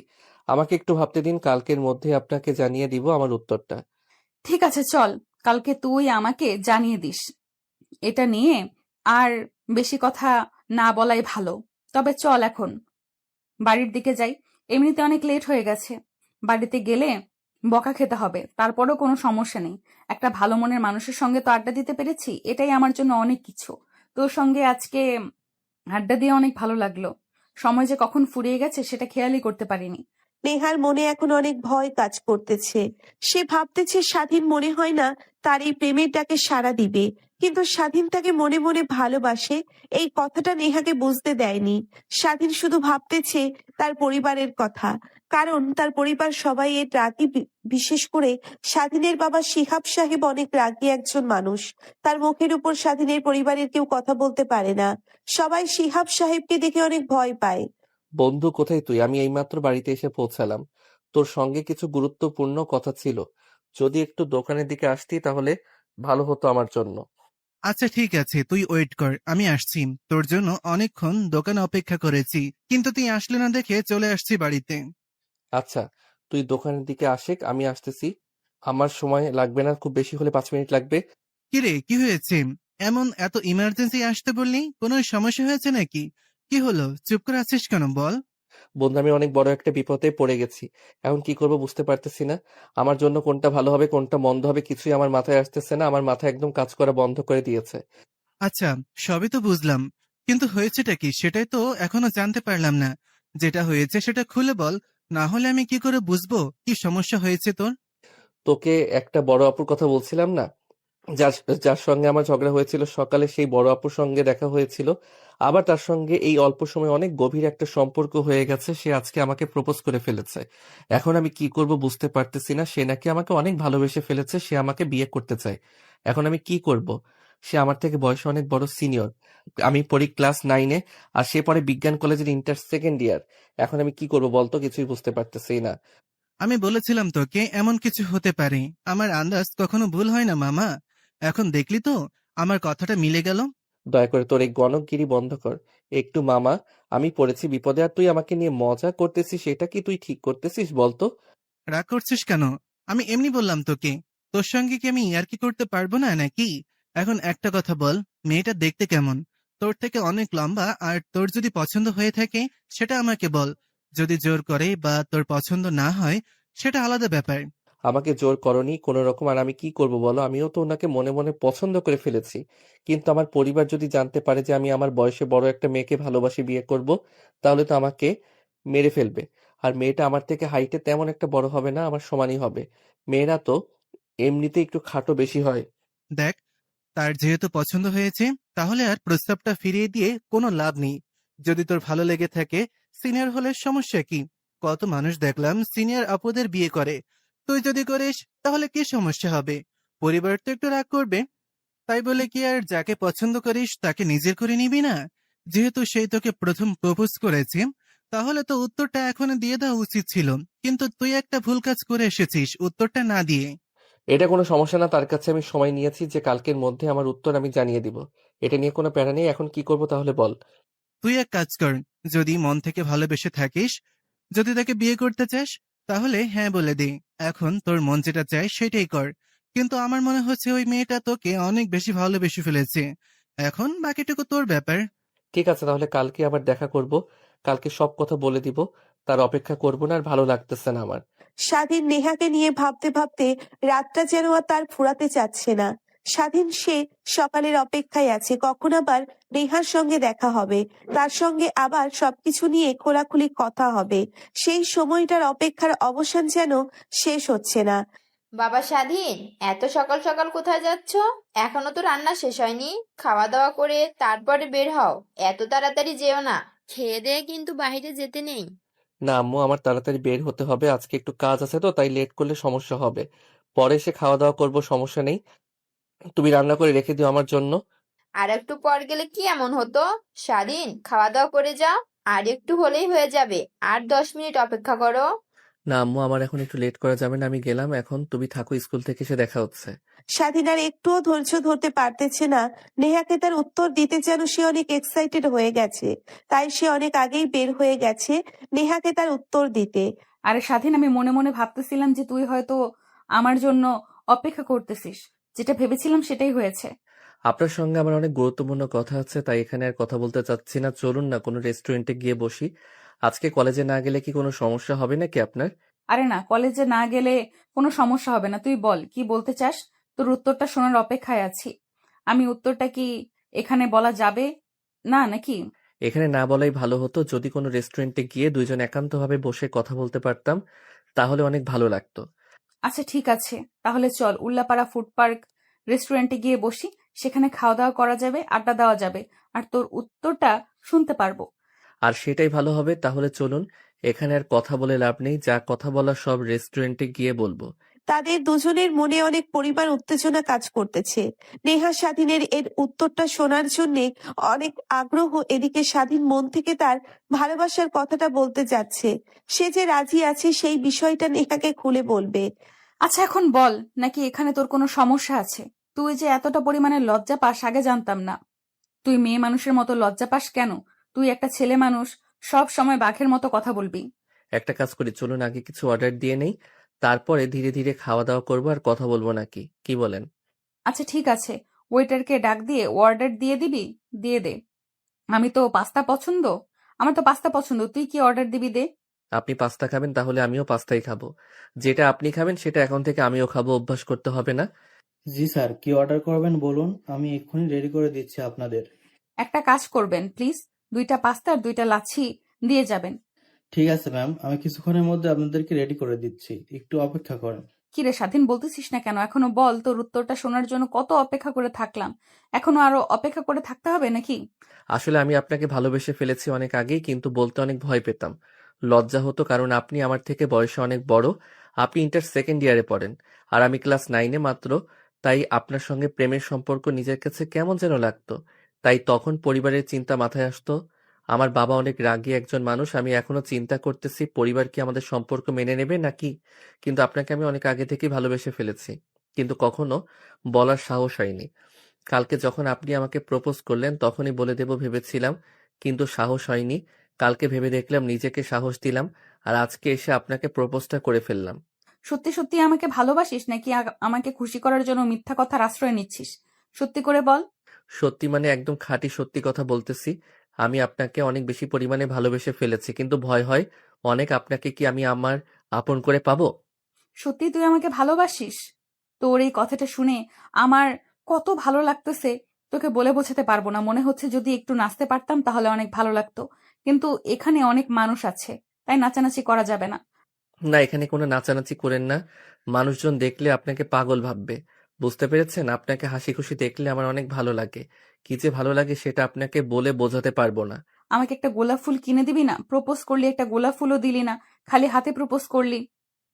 আমাকে একটু ভাবতে দিন, কালকের মধ্যে আপনাকে জানিয়ে দিব আমার উত্তরটা। ঠিক আছে, চল, কালকে তুই আমাকে জানিয়ে দিস। এটা নিয়ে আর বেশি কথা না বলাই ভালো। তবে চল এখন বাড়ির দিকে যাই। এমনিতে অনেক লেট হয়ে গেছে। বাড়িতে গেলে বকা খেতে হবে, তারপরও কোনো সমস্যা নেই। একটা ভালো মনের মানুষের সঙ্গে তো আড্ডা দিতে পেরেছি, এটাই আমার জন্য অনেক কিছু। তোর সঙ্গে আজকে আড্ডা দিয়ে অনেক ভালো লাগলো। সময় যে কখন ফুরিয়ে গেছে সেটা খেয়ালই করতে পারিনি। নেহার মনে এখন অনেক ভয় কাজ করতেছে। সে ভাবতেছে স্বাধীন মনে হয় না তার এই প্রেমের ডাকে সাড়া দিবে। কিন্তু স্বাধীন তাকে মনে মনে ভালোবাসে, এই কথাটা নেহাকে বুঝতে দেয়নি। স্বাধীন শুধু ভাবতেছে তার পরিবারের কথা, কারণ তার পরিবার সবাই এর রাগী। বিশেষ করে স্বাধীনের বাবা শিহাব সাহেব অনেক রাগী একজন মানুষ। তার মুখের উপর স্বাধীনের পরিবারের কেউ কথা বলতে পারে না। সবাই শিহাব সাহেবকে দেখে অনেক ভয় পায়। বন্ধু, কোথায় তুই? আমি এইমাত্র বাড়িতে এসে পৌঁছালাম। তোর সঙ্গে কিছু গুরুত্বপূর্ণ কথা ছিল। যদি একটু দোকানের দিকে আসতি তাহলে ভালো হতো আমার জন্য। আচ্ছা ঠিক আছে, তুই ওয়েট কর, আমি আসছি। তোর জন্য অনেকক্ষণ দোকানে অপেক্ষা করেছি, কিন্তু তুই আসলে না দেখে চলে আসছি বাড়িতে। আচ্ছা, তুই দোকানের দিকে আসিক, আমি আসতেছি। আমার সময় লাগবে না, খুব বেশি হলে 5 মিনিট লাগবে। কিরে, কি হয়েছে? এমন এত ইমার্জেন্সি আসতে বললি? কোনো সমস্যা হয়েছে নাকি? কি হলো, চুপ করে আছিস কেন বল? বন্ধু, আমি অনেক বড় একটা বিপদে পড়ে গেছি। এখন কি করব বুঝতে পারতেছি না। আমার জন্য কোনটা ভালো হবে কোনটা মন্দ হবে কিছুই আমার মাথায় আসতেছে না। আমার মাথা একদম কাজ করা বন্ধ করে দিয়েছে। আচ্ছা, সবই তো বুঝলাম, কিন্তু হয়েছেটা কি সেটাই তো এখনো জানতে পারলাম না। যেটা হয়েছে সেটা খুলে বল, না হলে আমি কি করে বুঝবো কি সমস্যা হয়েছে তোর? তোকে একটা বড় আপুর কথা বলছিলাম না, যার যার সঙ্গে আমার ঝগড়া হয়েছিল সকালে, সেই বড় আপুর সঙ্গে দেখা হয়েছিল। আবার তার সঙ্গে এই অল্প সময়ে অনেক গভীর একটা সম্পর্ক হয়ে গেছে। সে আজকে আমাকে প্রপোজ করে ফেলেছে। এখন আমি কি করব বুঝতে পারতেছি না। সে নাকি আমাকে অনেক ভালোবেসে ফেলেছে, সে আমাকে বিয়ে করতে চায়। এখন আমি কি করব? সে আমার থেকে বয়সে অনেক বড় সিনিয়র। আমি পড়ি ক্লাস 9-এ, আর সে পড়ে বিজ্ঞান কলেজের ইন্টার সেকেন্ড ইয়ার। এখন আমি কি করব বলতো, কিছুই বুঝতে পারতেছি না। আমি বলেছিলাম তোকে এমন কিছু হতে পারে। আমার আন্দাজ কখনো ভুল হয় না মামা। এখন দেখলি তো, আমার কথাটা মিলে গেল। দয়া করে তোর এই গণকগিরি বন্ধ কর। একটু মামা, আমি পড়েছি বিপদে আর তুই আমাকে নিয়ে মজা করতেছিস, এটা কি তুই ঠিক করতেছিস বলতো? রাগ করছিস কেন? আমি এমনি বললাম তোকে। তোর সঙ্গে কি আমি ইয়ার্কি করতে পারবো না নাকি? এখন একটা কথা বল, মেয়েটা দেখতে কেমন? তোর থেকে অনেক লম্বা, আর তোর যদি পছন্দ হয়ে থাকে সেটা আমাকে বল। যদি জোর করে বা তোর পছন্দ না হয় সেটা আলাদা ব্যাপার। আমাকে জোর করনি কোনো রকম, আর আমি কি করব বলো? আমিও তো ওনাকে মনে মনে পছন্দ করে ফেলেছি। কিন্তু আমার পরিবার যদি জানতে পারে যে আমি আমার বয়সে বড় একটা মেয়েকে ভালোবাসি বিয়ে করব, তাহলে তো আমাকে মেরে ফেলবে। আর মেয়েটা আমার থেকে হাইটে তেমন একটা বড় হবে না, আমার সমানই হবে। মেয়েরা তো এমনিতে একটু খাটো বেশি হয়। দেখ, তার যেহেতু পছন্দ হয়েছে, তাহলে আর প্রস্তাবটা ফিরিয়ে দিয়ে কোনো লাভ নেই। যদি তোর ভালো লেগে থাকে, সিনিয়র হলে সমস্যা কি? কত মানুষ দেখলাম সিনিয়র আপুদের বিয়ে করে। তুই যদি করিস তাহলে কি সমস্যা হবে? পরিবার তো একটু রাগ করবে। তাই বলে কি আর যাকে পছন্দ করিস তাকে নিজের করে নিবি না? যেহেতু সেই তোকে প্রথম প্রপোজ করেছে, তাহলে তো উত্তরটা এখন দিয়ে দেওয়া উচিত ছিল। কিন্তু তুই একটা ভুল কাজ করে এসেছিস উত্তরটা না দিয়ে। এটা কোনো সমস্যা না, তার কাছে আমি সময় নিয়েছি যে কালকের মধ্যে আমার উত্তর আমি জানিয়ে দিব। এটা নিয়ে কোনো প্যারা নেই। এখন কি করব তাহলে বল? তুই এক কাজ কর, যদি মন থেকে ভালোবেসে থাকিস, যদি তাকে বিয়ে করতে চাস, তাহলে হ্যাঁ বলে দে। এখন তোর মন যেটা চায় সেটাই কর। কিন্তু আমার মনে হচ্ছে ওই মেয়েটা তোকে অনেক বেশি ভালোবেসে ফেলেছে। এখন বাকিটুকু তোর ব্যাপার। ঠিক আছে, তাহলে কালকে আবার দেখা করব। কালকে সব কথা বলে দিব। তার অপেক্ষা করব না, আর ভালো লাগতেছে না আমার। স্বাধীন নেহাকে নিয়ে ভাবতে ভাবতে রাতটা যেন আর তার ফুরাতে চাচ্ছে না। স্বাধীন সে সকালের অপেক্ষায় আছে, কখন আবার নেহার সঙ্গে দেখা হবে, তার সঙ্গে আবার সবকিছু নিয়ে খোলাখুলি কথা হবে। সেই সময়টার অপেক্ষার অবসান যেন শেষ হচ্ছে না। বাবা স্বাধীন, এত সকাল সকাল কোথায় যাচ্ছ? এখনো তো রান্না শেষ হয়নি। খাওয়া দাওয়া করে তারপরে বের হও। এত তাড়াতাড়ি যেও না, খেয়ে দেয়ে কিন্তু বাইরে যেতে নেই। না আম্মু, আমার তাড়াতাড়ি বের হতে হবে, আজকে একটু কাজ আছে তো, তাই লেট করলে সমস্যা হবে। পরে এসে খাওয়া দাওয়া করব, সমস্যা নেই। তুমি রান্না করে রেখে দিও আমার জন্য। আর একটু পর গেলে কি এমন হতো? স্বাধীন, খাওয়া দাওয়া করে যাও। আর একটু হলেই হয়ে যাবে। আর 10 মিনিট অপেক্ষা করো। না আম্মু, আমার এখন একটু লেট করা যাবে না, আমি গেলাম এখন। তুমি থাকো, স্কুল থেকে এসে দেখা হচ্ছে। স্বাধীন আর একটুও ধৈর্য ধরতে পারতেছে না। নেহাকে তার উত্তর দিতে যেন সে অনেক এক্সাইটেড হয়ে গেছে, তাই সে অনেক আগেই বের হয়ে গেছে নেহাকে তার উত্তর দিতে। আরে স্বাধীন, আমি মনে মনে ভাবতেছিলাম যে তুই হয়তো আমার জন্য অপেক্ষা করতেছিস। যেটা ভেবেছিলাম সেটাই হয়েছে। আপনার সঙ্গে আমার অনেক গুরুত্বপূর্ণ কথা আছে, তাই এখানে আর কথা বলতে চাচ্ছি না। চলুন না কোনো রেস্টুরেন্টে গিয়ে বসি। আজকে কলেজে না গেলে কি কোনো সমস্যা হবে নাকি আপনার? আরে না, কলেজে না গেলে কোনো সমস্যা হবে না। তুই বল কি বলতে চাস। তোর উত্তরটা শোনার অপেক্ষায় আছি। আমি উত্তরটা কি এখানে বলা যাবে না নাকি? এখানে না বলাই ভালো হতো। যদি কোনো রেস্টুরেন্টে গিয়ে দুইজন একান্তভাবে বসে কথা বলতে পারতাম, তাহলে অনেক ভালো লাগতো। আচ্ছা ঠিক আছে, তাহলে চল উল্লাপাড়া ফুড পার্ক রেস্টুরেন্টে গিয়ে বসি। সেখানে খাওয়া দাওয়া করা যাবে, আড্ডা দেওয়া যাবে, আর তোর উত্তরটা শুনতে পারবো। আর সেটাই ভালো হবে। তাহলে চলুন। এখানে আর কথা বলে লাভ নেই, যা কথা বলার সব রেস্টুরেন্টে গিয়ে বলবো। তাদের দুজনের মনে অনেক পরিমাণ উত্তেজনা কাজ করতেছে। নেহা স্বাধীনের এর উত্তরটা শোনার জন্য অনেক আগ্রহ। এদিকে স্বাধীন মন থেকে তার ভালোবাসার কথাটা বলতে যাচ্ছে, সে যে রাজি আছে সেই বিষয়টা নেহাকে খুলে বলবে। আচ্ছা এখন বল, নাকি এখানে তোর কোনো সমস্যা আছে? তুই যে এতটা পরিমাণে লজ্জা পাস আগে জানতাম না। তুই মেয়ে মানুষের মতো লজ্জা পাস কেন? তুই একটা ছেলে মানুষ, সব সময় বাঘের মতো কথা বলবি। একটা কাজ করি, চলুন আগে কিছু অর্ডার দিয়ে নেই, তারপরে ধীরে ধীরে খাওয়া দাওয়া করবো আর কথা বলবো নাকি, কি বলেন? আচ্ছা ঠিক আছে, ওয়েটারকে ডাক দিয়ে অর্ডার দিয়ে দিবি? দিয়ে দে। আমি তো পাস্তা পছন্দ। আমার তো পাস্তা পছন্দ, তুই কি অর্ডার দিবি দে। আপনি পাস্তা খাবেন তাহলে আমিও পাস্তাই খাবো। যেটা আপনি খাবেন সেটা এখন থেকে আমিও খাবো, অভ্যাস করতে হবে না? জি স্যার, কি অর্ডার করবেন বলুন, আমি এক্ষুনি রেডি করে দিচ্ছি আপনাদের। একটা কাজ করবেন প্লিজ, 2টা পাস্তা আর 2টা লাচ্ছি দিয়ে যাবেন। ঠিক আছে ম্যাম, আমি কিছুক্ষণের মধ্যে আপনাদেরকে রেডি করে দিচ্ছি, একটু অপেক্ষা করেন। কিরে স্বাধীন, বলতেছিস না কেন? এখনো বল, তোর উত্তরটা শোনার জন্য কত অপেক্ষা করে থাকলাম, এখনো আরো অপেক্ষা করে থাকতে হবে নাকি? আসলে আমি আপনাকে ভালোবেসে ফেলেছি অনেক আগেই, কিন্তু বলতে অনেক ভয় পেতাম, লজ্জা হতো, কারণ আপনি আমার থেকে বয়সে অনেক বড়। আপনি ইন্টার সেকেন্ড ইয়ারে পড়েন আর আমি ক্লাস 9-এ মাত্র। তাই আপনার সঙ্গে প্রেমের সম্পর্ক নিজের কাছে কেমন যেন লাগতো। তাই তখন পরিবারের চিন্তা মাথায় আসতো। আমার বাবা অনেক রাগী একজন মানুষ, আমি এখনো চিন্তা করতেছি পরিবার কি আমাদের সম্পর্ক মেনে নেবে নাকি। কিন্তু আপনাকে আমি অনেক আগে থেকেই ভালোবেসে ফেলেছি, কিন্তু কখনো বলার সাহস হয়নি। কালকে যখন আপনি আমাকে প্রপোজ করলেন তখনই বলে দেব ভেবেছিলাম, কিন্তু সাহস হয়নি। কালকে ভেবে দেখলাম, নিজেকে সাহস দিলাম, আর আজকে এসে আপনাকে প্রপোজটা করে ফেললাম। সত্যি সত্যি আমাকে ভালোবাসিস নাকি আমাকে খুশি করার জন্য মিথ্যা কথার আশ্রয় নিচ্ছিস? সত্যি করে বল। সত্যি মানে একদম খাঁটি সত্যি কথা বলতেছি। আমি আপনাকে অনেক বেশি পরিমাণে ভালোবেসে ফেলেছি, কিন্তু ভয় হয় অনেক, আপনাকে কি আমি আমার আপন করে পাবো? সত্যি তুই আমাকে ভালোবাসিস? তোর এই কথাটা শুনে আমার কত ভালো লাগতেছে, তোকে বলে বোঝাতে পারবো না। মনে হচ্ছে যদি একটু নাচতে পারতাম তাহলে অনেক ভালো লাগতো, কিন্তু এখানে অনেক মানুষ আছে, তাই নাচানাচি করা যাবে না। না, এখানে কোনো নাচানাচি করেন না। মানুষজন দেখলে আপনাকে পাগল ভাববে। বুঝতে পেরেছেন? আপনাকে হাসি খুশি দেখলে আমার অনেক ভালো লাগে। কি যে ভালো লাগে সেটা আপনাকে বলে বোঝাতে পারবো না। আমাকে একটা গোলাপ ফুল কিনে দিবি না? প্রপোজ করলি, একটা গোলাপ ফুলও দিলি না, খালি হাতে প্রপোজ করলি।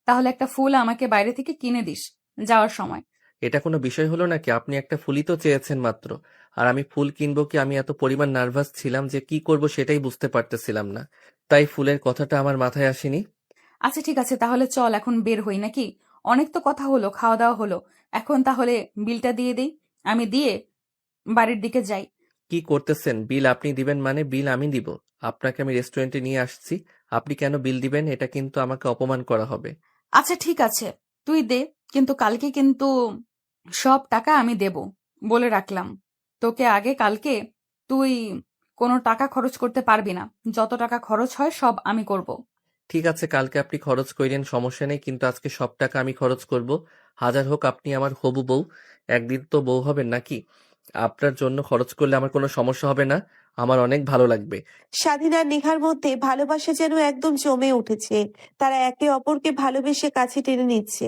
তাহলে একটা ফুল আমাকে বাইরে থেকে কিনে দিস যাওয়ার সময়। এটা কোনো বিষয় হলো নাকি? আপনি একটা ফুলই তো চেয়েছেন মাত্র। আর আমি ফুল কিনবো কি? আমি এত পরিমাণ নার্ভাস ছিলাম যে কি করব সেটাই বুঝতে পারতেছিলাম না। তাই ফুলের কথাটা আমার মাথায় আসেনি। আচ্ছা ঠিক আছে, তাহলে চল এখন বের হই নাকি? অনেক তো কথা হলো, খাওয়া দাওয়া হলো, এখন তাহলে বিলটা দিয়ে দিই, আমি দিয়ে বাড়ির দিকে যাই। কি করতেছেন? বিল আপনি দিবেন মানে বিল আমি দিব? আপনাকে আমি রেস্টুরেন্টে নিয়ে আসছি। আপনি কেন বিল দিবেন? এটা কিন্তু আমাকে অপমান করা হবে। আচ্ছা ঠিক আছে, তুই দে, কিন্তু কালকে কিন্তু সব টাকা আমি দেব, বলে রাখলাম। তোকে আগে কালকে তুই কোনো টাকা খরচ করতে পারবি না, যত টাকা খরচ হয় সব আমি করব। ঠিক আছে, কালকে আপনি খরচ কইরেন, সমস্যা নেই, কিন্তু আজকে সব টাকা আমি খরচ করব। হাজার হোক আপনি আমার হবু বউ, একদিন তো বউ হবেন নাকি? আপনার জন্য খরচ করলে আমার কোনো সমস্যা হবে না, আমার অনেক ভালো লাগবে। স্বাধীন আর নেহার মধ্যে ভালোবাসা যেন একদম জমে উঠেছে। তারা একে অপরকে ভালোবেসে কাছে টেনে নিচ্ছে।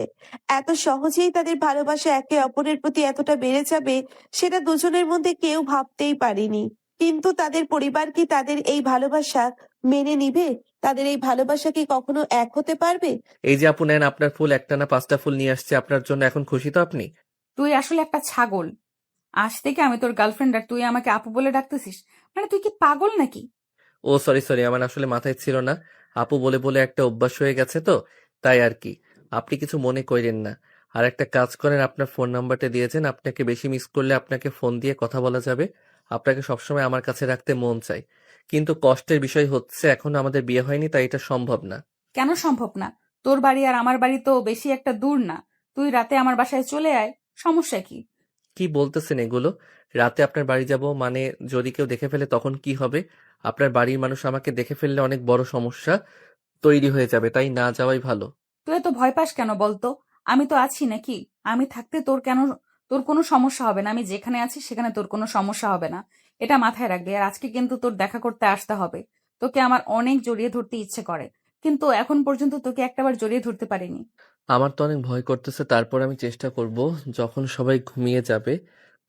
এত সহজেই তাদের ভালোবাসা একে অপরের প্রতি এতটা বেড়ে যাবে সেটা দুজনের মধ্যে কেউ ভাবতেই পারেনি। কিন্তু তাদের পরিবার কি তাদের এই ভালোবাসা মেনে নিবে? তাদের এই ভালোবাসা কি কখনো এক হতে পারবে? এই যে আপু, নেন আপনার ফুল, একটা না 5টা ফুল নিয়ে আসছে আপনার জন্য, এখন খুশি তো আপনি? তুই আসলে একটা ছাগল। আজ থেকে আমি তোর গার্লফ্রেন্ড আর তুই আমাকে আপু বলে ডাকতেছিস? মানে তুই কি পাগল নাকি? ও সরি সরি, আমার আসলে মাথায় ছিল না। আপু বলে বলে একটা অভ্যাস হয়ে গেছে তো, তাই আর কি। আপনি কিছু মনে কইরেন না। আর একটা কাজ করেন, আপনার ফোন নাম্বারটা দিয়েছেন, আপনাকে বেশি মিস করলে আপনাকে ফোন দিয়ে কথা বলা যাবে। আপনাকে সবসময় আমার কাছে রাখতে মন চাই, কিন্তু কষ্টের বিষয় হচ্ছে এখনো আমাদের বিয়ে হয়নি, তাই এটা সম্ভব না। কেন সম্ভব না? তোর বাড়ি আর আমার বাড়ি তো বেশি একটা দূর না, তুই রাতে আমার বাসায় চলে আয়, সমস্যা কি? কি বলতেছেন এগুলো? রাতে আপনার বাড়ি যাব মানে যদি কেউ দেখে ফেলে তখন কি হবে? আপনার বাড়ির মানুষ আমাকে দেখে ফেললে অনেক বড় সমস্যা তৈরি হয়ে যাবে, তাই না যাওয়াই ভালো। তুই এত ভয় পাস কেন বলতো? আমি তো আছি নাকি? আমি থাকতে তোর কোনো সমস্যা হবে না, আমি যেখানে আছি সেখানে তোর কোনো সমস্যা হবে না, এটা মাথায় রাখবি। আর আজকে কিন্তু তোর দেখা করতে আসতে হবে। তোকে আমার অনেক জড়িয়ে ধরতে ইচ্ছে করে, কিন্তু এখন পর্যন্ত তোকে একটাবার জড়িয়ে ধরতে পারিনি। আমার তো অনেক ভয় করতেছে, তারপর আমি চেষ্টা করব। যখন সবাই ঘুমিয়ে যাবে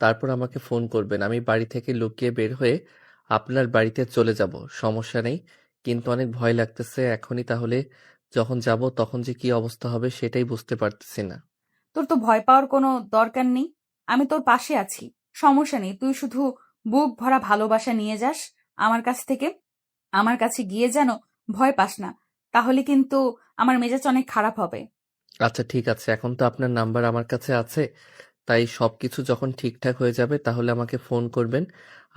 তারপর আমাকে ফোন করবেন, আমি বাড়ি থেকে লুকিয়ে বের হয়ে আপনার বাড়িতে চলে যাব, সমস্যা নেই। কিন্তু অনেক ভয় লাগতেছে এখনই, তাহলে যখন যাব তখন যে কি অবস্থা হবে সেটাই বুঝতে পারতেছি না। তোর তো ভয় পাওয়ার কোনো দরকার নেই, আমি তোর পাশে আছি, সমস্যা নেই। তুই শুধু বুক ভরা ভালোবাসা নিয়ে যাস আমার কাছ থেকে, আমার কাছে গিয়ে যেন ভয় পাস না, তাহলে কিন্তু আমার মেজাজ অনেক খারাপ হবে। আচ্ছা ঠিক আছে, এখন তো আপনার নাম্বার আমার কাছে আছে, তাই সবকিছু যখন ঠিকঠাক হয়ে যাবে তাহলে আমাকে ফোন করবেন,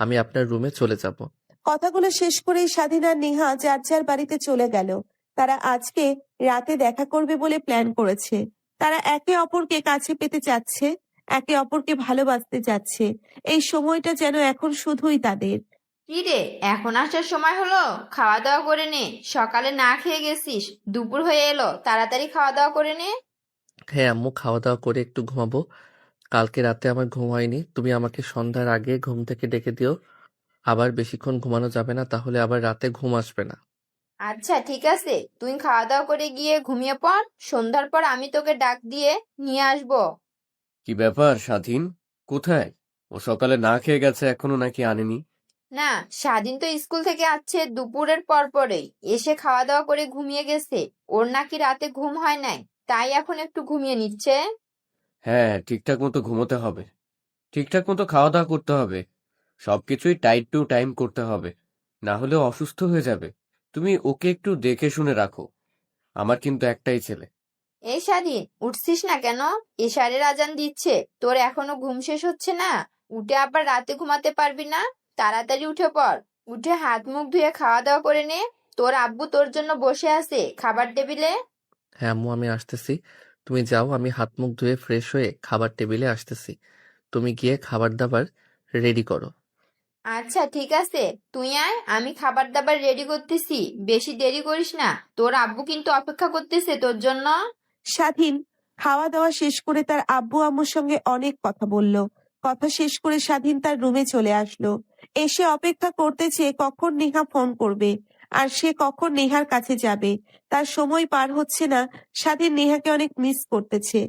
আমি আপনার রুমে চলে যাব। কথাগুলো শেষ করেই স্বাধীন আর নেহা যার যার বাড়িতে চলে গেল। তারা আজকে রাতে দেখা করবে বলে প্ল্যান করেছে। তারা একে অপরকে কাছে পেতে চাচ্ছে, একে অপরকে ভালোবাসতে চাচ্ছে। এই সময়টা যেন এখন শুধুই তাদের। কি রে, এখন আসার সময় হলো? খাওয়া দাওয়া করে নে। সকালে না খেয়ে গেছিস, দুপুর হয়ে এলো, তাড়াতাড়ি খাওয়া দাওয়া করে নে। হ্যাঁ আম্মু, খাওয়া দাওয়া করে একটু ঘুমাবো। কালকে রাতে আমার ঘুম হয়নি, তুমি আমাকে সন্ধ্যার আগে ঘুম থেকে ডেকে দিও। আবার বেশিক্ষণ ঘুমানো যাবে না, তাহলে আবার রাতে ঘুম আসবে না। আচ্ছা ঠিক আছে, তুই খাওয়া দাওয়া করে গিয়ে ঘুমিয়ে পড়। সন্ধ্যার পর আমি তোকে ডাক দিয়ে নিয়ে আসবো। কি ব্যাপার স্বাধীন? কোথায়? ও সকালে না খেয়ে গেছে, এখনো নাকি আনেনি? না, স্বাধীন তো স্কুল থেকে আসছে দুপুরের পর পরেই, এসে খাওয়া দাওয়া করে ঘুমিয়ে গেছে। ওর নাকি রাতে ঘুম হয় নাই, তাই এখন একটু ঘুমিয়ে নিচ্ছে। হ্যাঁ, ঠিকঠাক মতো ঘুমোতে হবে, ঠিকঠাক মতো খাওয়া দাওয়া করতে হবে, সবকিছুই টাইম টু টাইম করতে হবে, না হলে ও অসুস্থ হয়ে যাবে। তুমি ওকে একটু দেখে শুনে রাখো। আমার কিন্তু একটাই ছেলে। এই স্বাধীন, উঠছিস না কেন? এশারের আজান দিচ্ছে, তোর এখনো ঘুম শেষ হচ্ছে না? উঠে আবার রাতে ঘুমাতে পারবি না? তাড়াতাড়ি উঠে পড়। উঠে হাত মুখ ধুয়ে খাওয়া দাওয়া করে নে। তোর আব্বু তোর জন্য বসে আছে খাবার টেবিলে। হ্যাঁ আম্মু, আমি আসতেছি। তুমি যাও, আমি হাত মুখ ধুয়ে ফ্রেশ হয়ে খাবার টেবিলে আসতেছি। তুমি গিয়ে খাবার দাবার রেডি করো। আচ্ছা ঠিক আছে, তুই আয়, আমি খাবার দাবার রেডি করতেছি। বেশি দেরি করিস না, তোর আব্বু কিন্তু অপেক্ষা করতেছে তোর জন্য। স্বাধীন খাওয়া দাওয়া শেষ করে তার আব্বু আম্মুর সঙ্গে অনেক কথা বলল। কথা শেষ করে স্বাধীন তার রুমে চলে আসলো। এসে অপেক্ষা করতেছে কখন নেহা ফোন করবে আর সে কখন নেহার কাছে যাবে। তার সময় পার হচ্ছে না। স্বাধীন নেহাকে অনেক মিস করতেছে।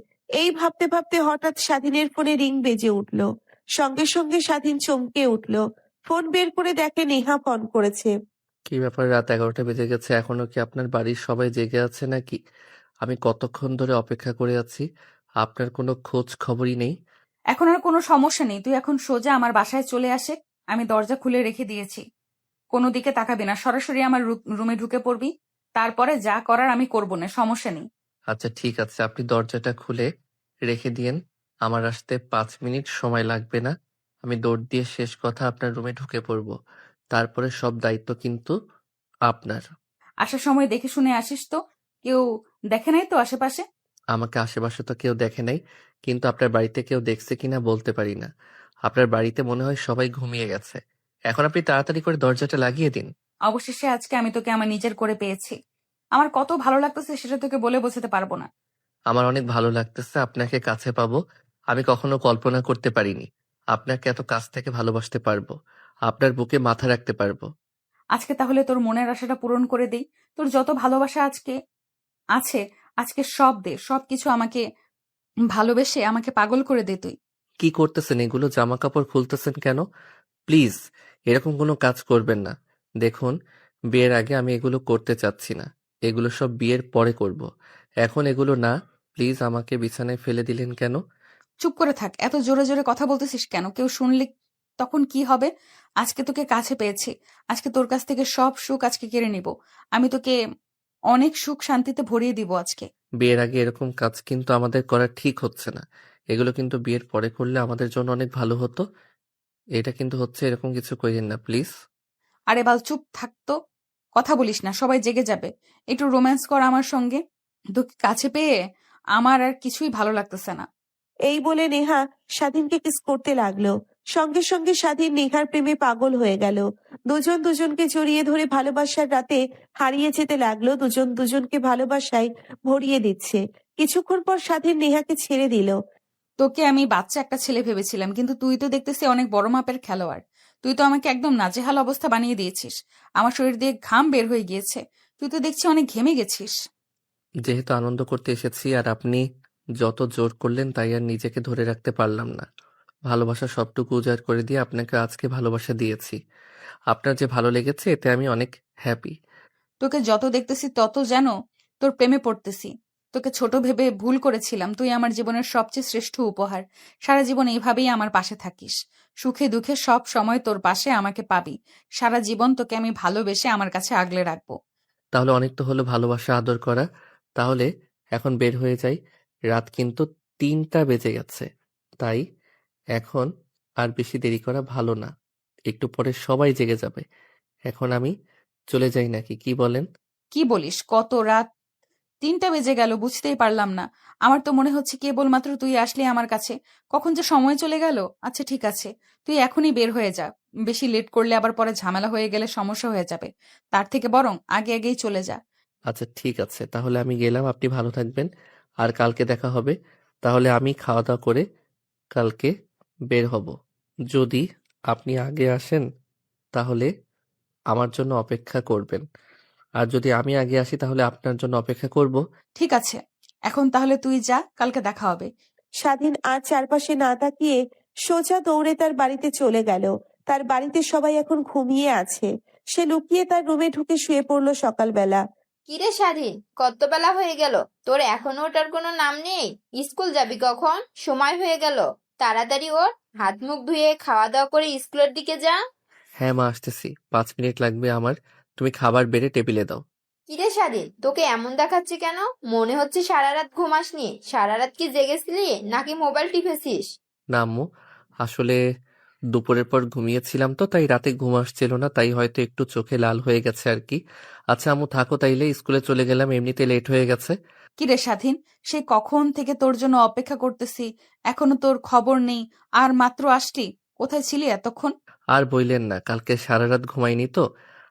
এই ভাবতে ভাবতে হঠাৎ স্বাধীনের ফোনে রিং বেজে উঠলো। সঙ্গে সঙ্গে স্বাধীন চমকে উঠলো। ফোন বের করে দেখে নেহা ফোন করেছে। কি ব্যাপার, রাত 11টা বেজে গেছে, এখনো কি আপনার বাড়ির সবাই জেগে আছে নাকি? আমি কতক্ষণ ধরে অপেক্ষা করে আছি, আপনার কোনো খোঁজ খবরই নেই। এখন আর কোনো সমস্যা নেই, তুই এখন সোজা আমার বাসায় চলে আসে। আমি দরজা খুলে রেখে দিয়েছি। কোনো দিকে তাকাবি না, সরাসরি আমার রুমে ঢুকে পড়বি। তারপরে যা করার আমি করবো না, সমস্যা নেই। আচ্ছা ঠিক আছে, আপনি দরজাটা খুলে রেখে দিয়েন। আমার আসতে 5 মিনিট সময় লাগবে না। আমি দৌড় দিয়ে শেষ কথা আপনার রুমে ঢুকে পড়ব। তারপরে সব দায়িত্ব কিন্তু আপনার। আসার সময় দেখে শুনে আসিস তো? কেউ দেখে নাই তো আশেপাশে? আমাকে আশেপাশে তো কেউ দেখে নাই, কিন্তু আপনার বাড়িতে কেউ দেখছে কিনা বলতে পারি না। আপনার বাড়িতে মনে হয় সবাই ঘুমিয়ে গেছে। এখন আপনি তাড়াতাড়ি করে দরজাটা লাগিয়ে দিন। অবশেষে আজকে আমি তোকে আমার নিজের করে পেয়েছি। আমার কত ভালো লাগতেছে সেটা তোকে বলে বোঝাতে পারবো না। আমার অনেক ভালো লাগতেছে আপনাকে কাছে পাবো। আমি কখনো কল্পনা করতে পারিনি আপনাকে এত কাছ থেকে ভালোবাসতে পারবো, আপনার বুকে মাথা রাখতে পারবো। আজকে তাহলে তোর মনের আশাটা পূরণ করে দেই। তোর যত ভালোবাসা আজকে আছে, আজকে সব দে, সবকিছু আমাকে ভালোবেসে আমাকে পাগল করে দে তুই। কি করতেছেন এগুলো? জামা কাপড় খুলতেছেন কেন? প্লিজ, এরকম কোনো কাজ করবেন না। দেখুন, বিয়ের আগে আমি এগুলো করতে চাচ্ছি না। এগুলো সব বিয়ের পরে করব। এখন এগুলো না। প্লিজ, আমাকে বিছানায় ফেলে দিলেন কেন? চুপ করে থাক, এত জোরে জোরে কথা বলতেছিস কেন? কেউ শুনলে তখন কি হবে? আজকে তোকে কাছে পেয়েছি, আজকে তোর কাছ থেকে সব সুখ আজকে কেড়ে নিব। আমি তোকে অনেক সুখ শান্তিতে ভরিয়ে দিব আজকে। বিয়ের আগে এরকম কাজ কিন্তু আমাদের করা ঠিক হচ্ছে না। এগুলো কিন্তু বিয়ের পরে করলে আমাদের জন্য অনেক ভালো হতো। এটা কিন্তু হচ্ছে, এরকম কিছু কইরেন না প্লিজ। আরে বাল, চুপ থাকতো, কথা বলিস না, সবাই জেগে যাবে। একটু রোম্যান্স কর আমার সঙ্গে। তোকে কাছে পেয়ে আমার আর কিছুই ভালো লাগতেছে না। এই বলে নেহা স্বাধীনকে কিস করতে লাগলো। সঙ্গে সঙ্গে স্বাধীন নেহার প্রেমে পাগল হয়ে গেল। দুজন দুজনকে জড়িয়ে ধরে ভালোবাসার রাতে হারিয়ে যেতে লাগলো। দুজন দুজনকে ভালোবাসায় ভরিয়ে দিচ্ছে। কিছুক্ষণ পর স্বাধীন নেহাকে ছেড়ে দিল। তোকে আমি বাচ্চা একটা ছেলে ভেবেছিলাম, কিন্তু তুই তো দেখতেছি অনেক বড় মাপের খেলোয়াড়। তুই তো আমাকে একদম নাজেহাল অবস্থা বানিয়ে দিয়েছিস। আমার শরীর দিয়ে ঘাম বের হয়ে গিয়েছে। তুই তো দেখছি অনেক ঘেমে গেছিস। যেহেতু আনন্দ করতে এসেছি আর আপনি যত জোর করলেন, তাই আর নিজেকে ধরে রাখতে পারলাম না। ভালোবাসা সবটুকু উজাড় করে দিয়ে আপনাকে আজকে ভালোবাসা দিয়েছি। আপনার যে ভালো লেগেছে, এতে আমি অনেক হ্যাপি। তোকে যত দেখতেছি তত যেন তোর প্রেমে পড়তেছি। তোকে ছোট ভেবে ভুল করেছিলাম। তুই আমার জীবনের সবচেয়ে শ্রেষ্ঠ উপহার। সারা জীবন এইভাবেই আমার পাশে থাকিস। সুখে দুঃখে সব সময় তোর পাশে আমাকে পাবি। সারা জীবন তোকে আমি ভালোবেসে আমার কাছে আগলে রাখবো। তাহলে অনেক তো হলো ভালোবাসা আদর করা। তাহলে এখন বের হয়ে যাই। রাত কিন্তু 3টা বেজে গেছে। তাই এখন আর বেশি দেরি করা ভালো না। একটু পরে সবাই জেগে যাবে। এখন আমি চলে যাই নাকি, কি বলেন? কি বলিস? কত রাত? 3টা বেজে গেল, বুঝতেই পারলাম না। আমার তো মনে হচ্ছে কেবলমাত্র তুই আসলি আমার কাছে। কখন যে সময় চলে গেল। আচ্ছা ঠিক আছে, তুই এখনই বের হয়ে যা। বেশি লেট করলে আবার পরে ঝামেলা হয়ে গেলে সমস্যা হয়ে যাবে। তার থেকে বরং আগে আগেই চলে যা। আচ্ছা ঠিক আছে, তাহলে আমি গেলাম। আপনি ভালো থাকবেন, আর কালকে দেখা হবে। তাহলে আমি খাওয়া দাওয়া করে কালকে বের হব। যদি আপনি আগে আসেন তাহলে আমার জন্য অপেক্ষা করবেন, আর যদি আমি আগে আসি তাহলে আপনার জন্য অপেক্ষা করব। ঠিক আছে, এখন তাহলে তুই যা, কালকে দেখা হবে। স্বাধীন আর চারপাশে না তাকিয়ে সোজা দৌড়ে তার বাড়িতে চলে গেল। তার বাড়িতে সবাই এখন ঘুমিয়ে আছে। সে লুকিয়ে তার রুমে ঢুকে শুয়ে পড়লো সকালবেলা। কিরে স্বাধীন, কত বেলা হয়ে গেল, তোর এখনো ওঠার কোনো নাম নেই? স্কুল যাবি কখন? সময় হয়ে গেল, তাড়াতাড়ি ওর, হাত মুখ ধুয়ে খাওয়া দাওয়া করে স্কুলের দিকে যা। হ্যাঁ মা, আসতেছি, 5 মিনিট লাগবে আমার। তুমি খাবার বেড়ে টেবিলে দাও। কিরে স্বাধীন, তোকে এমন দেখাচ্ছে কেন? মনে হচ্ছে সারা রাত ঘুমাসনি। সারা রাত কি জেগেছিলি নাকি মোবাইল টিপেছিস? না আম্মু, আসলে দুপুরের পর ঘুমিয়েছিলাম তো, তাই রাতে ঘুম আসছিল না, তাই হয়তো একটু চোখে লাল হয়ে গেছে আর কি। আচ্ছা আম্মু থাকো, তাইলে স্কুলে চলে গেলাম, এমনিতে লেট হয়ে গেছে। কিরে স্বাধীন, সেই কখন থেকে তোর জন্য অপেক্ষা করতেছি, এখনো তোর খবর নেই, আর মাত্র আসলি। কোথায় ছিলি এতক্ষণ? আর বইলেন না, কালকে সারা রাত ঘুমাইনি তো,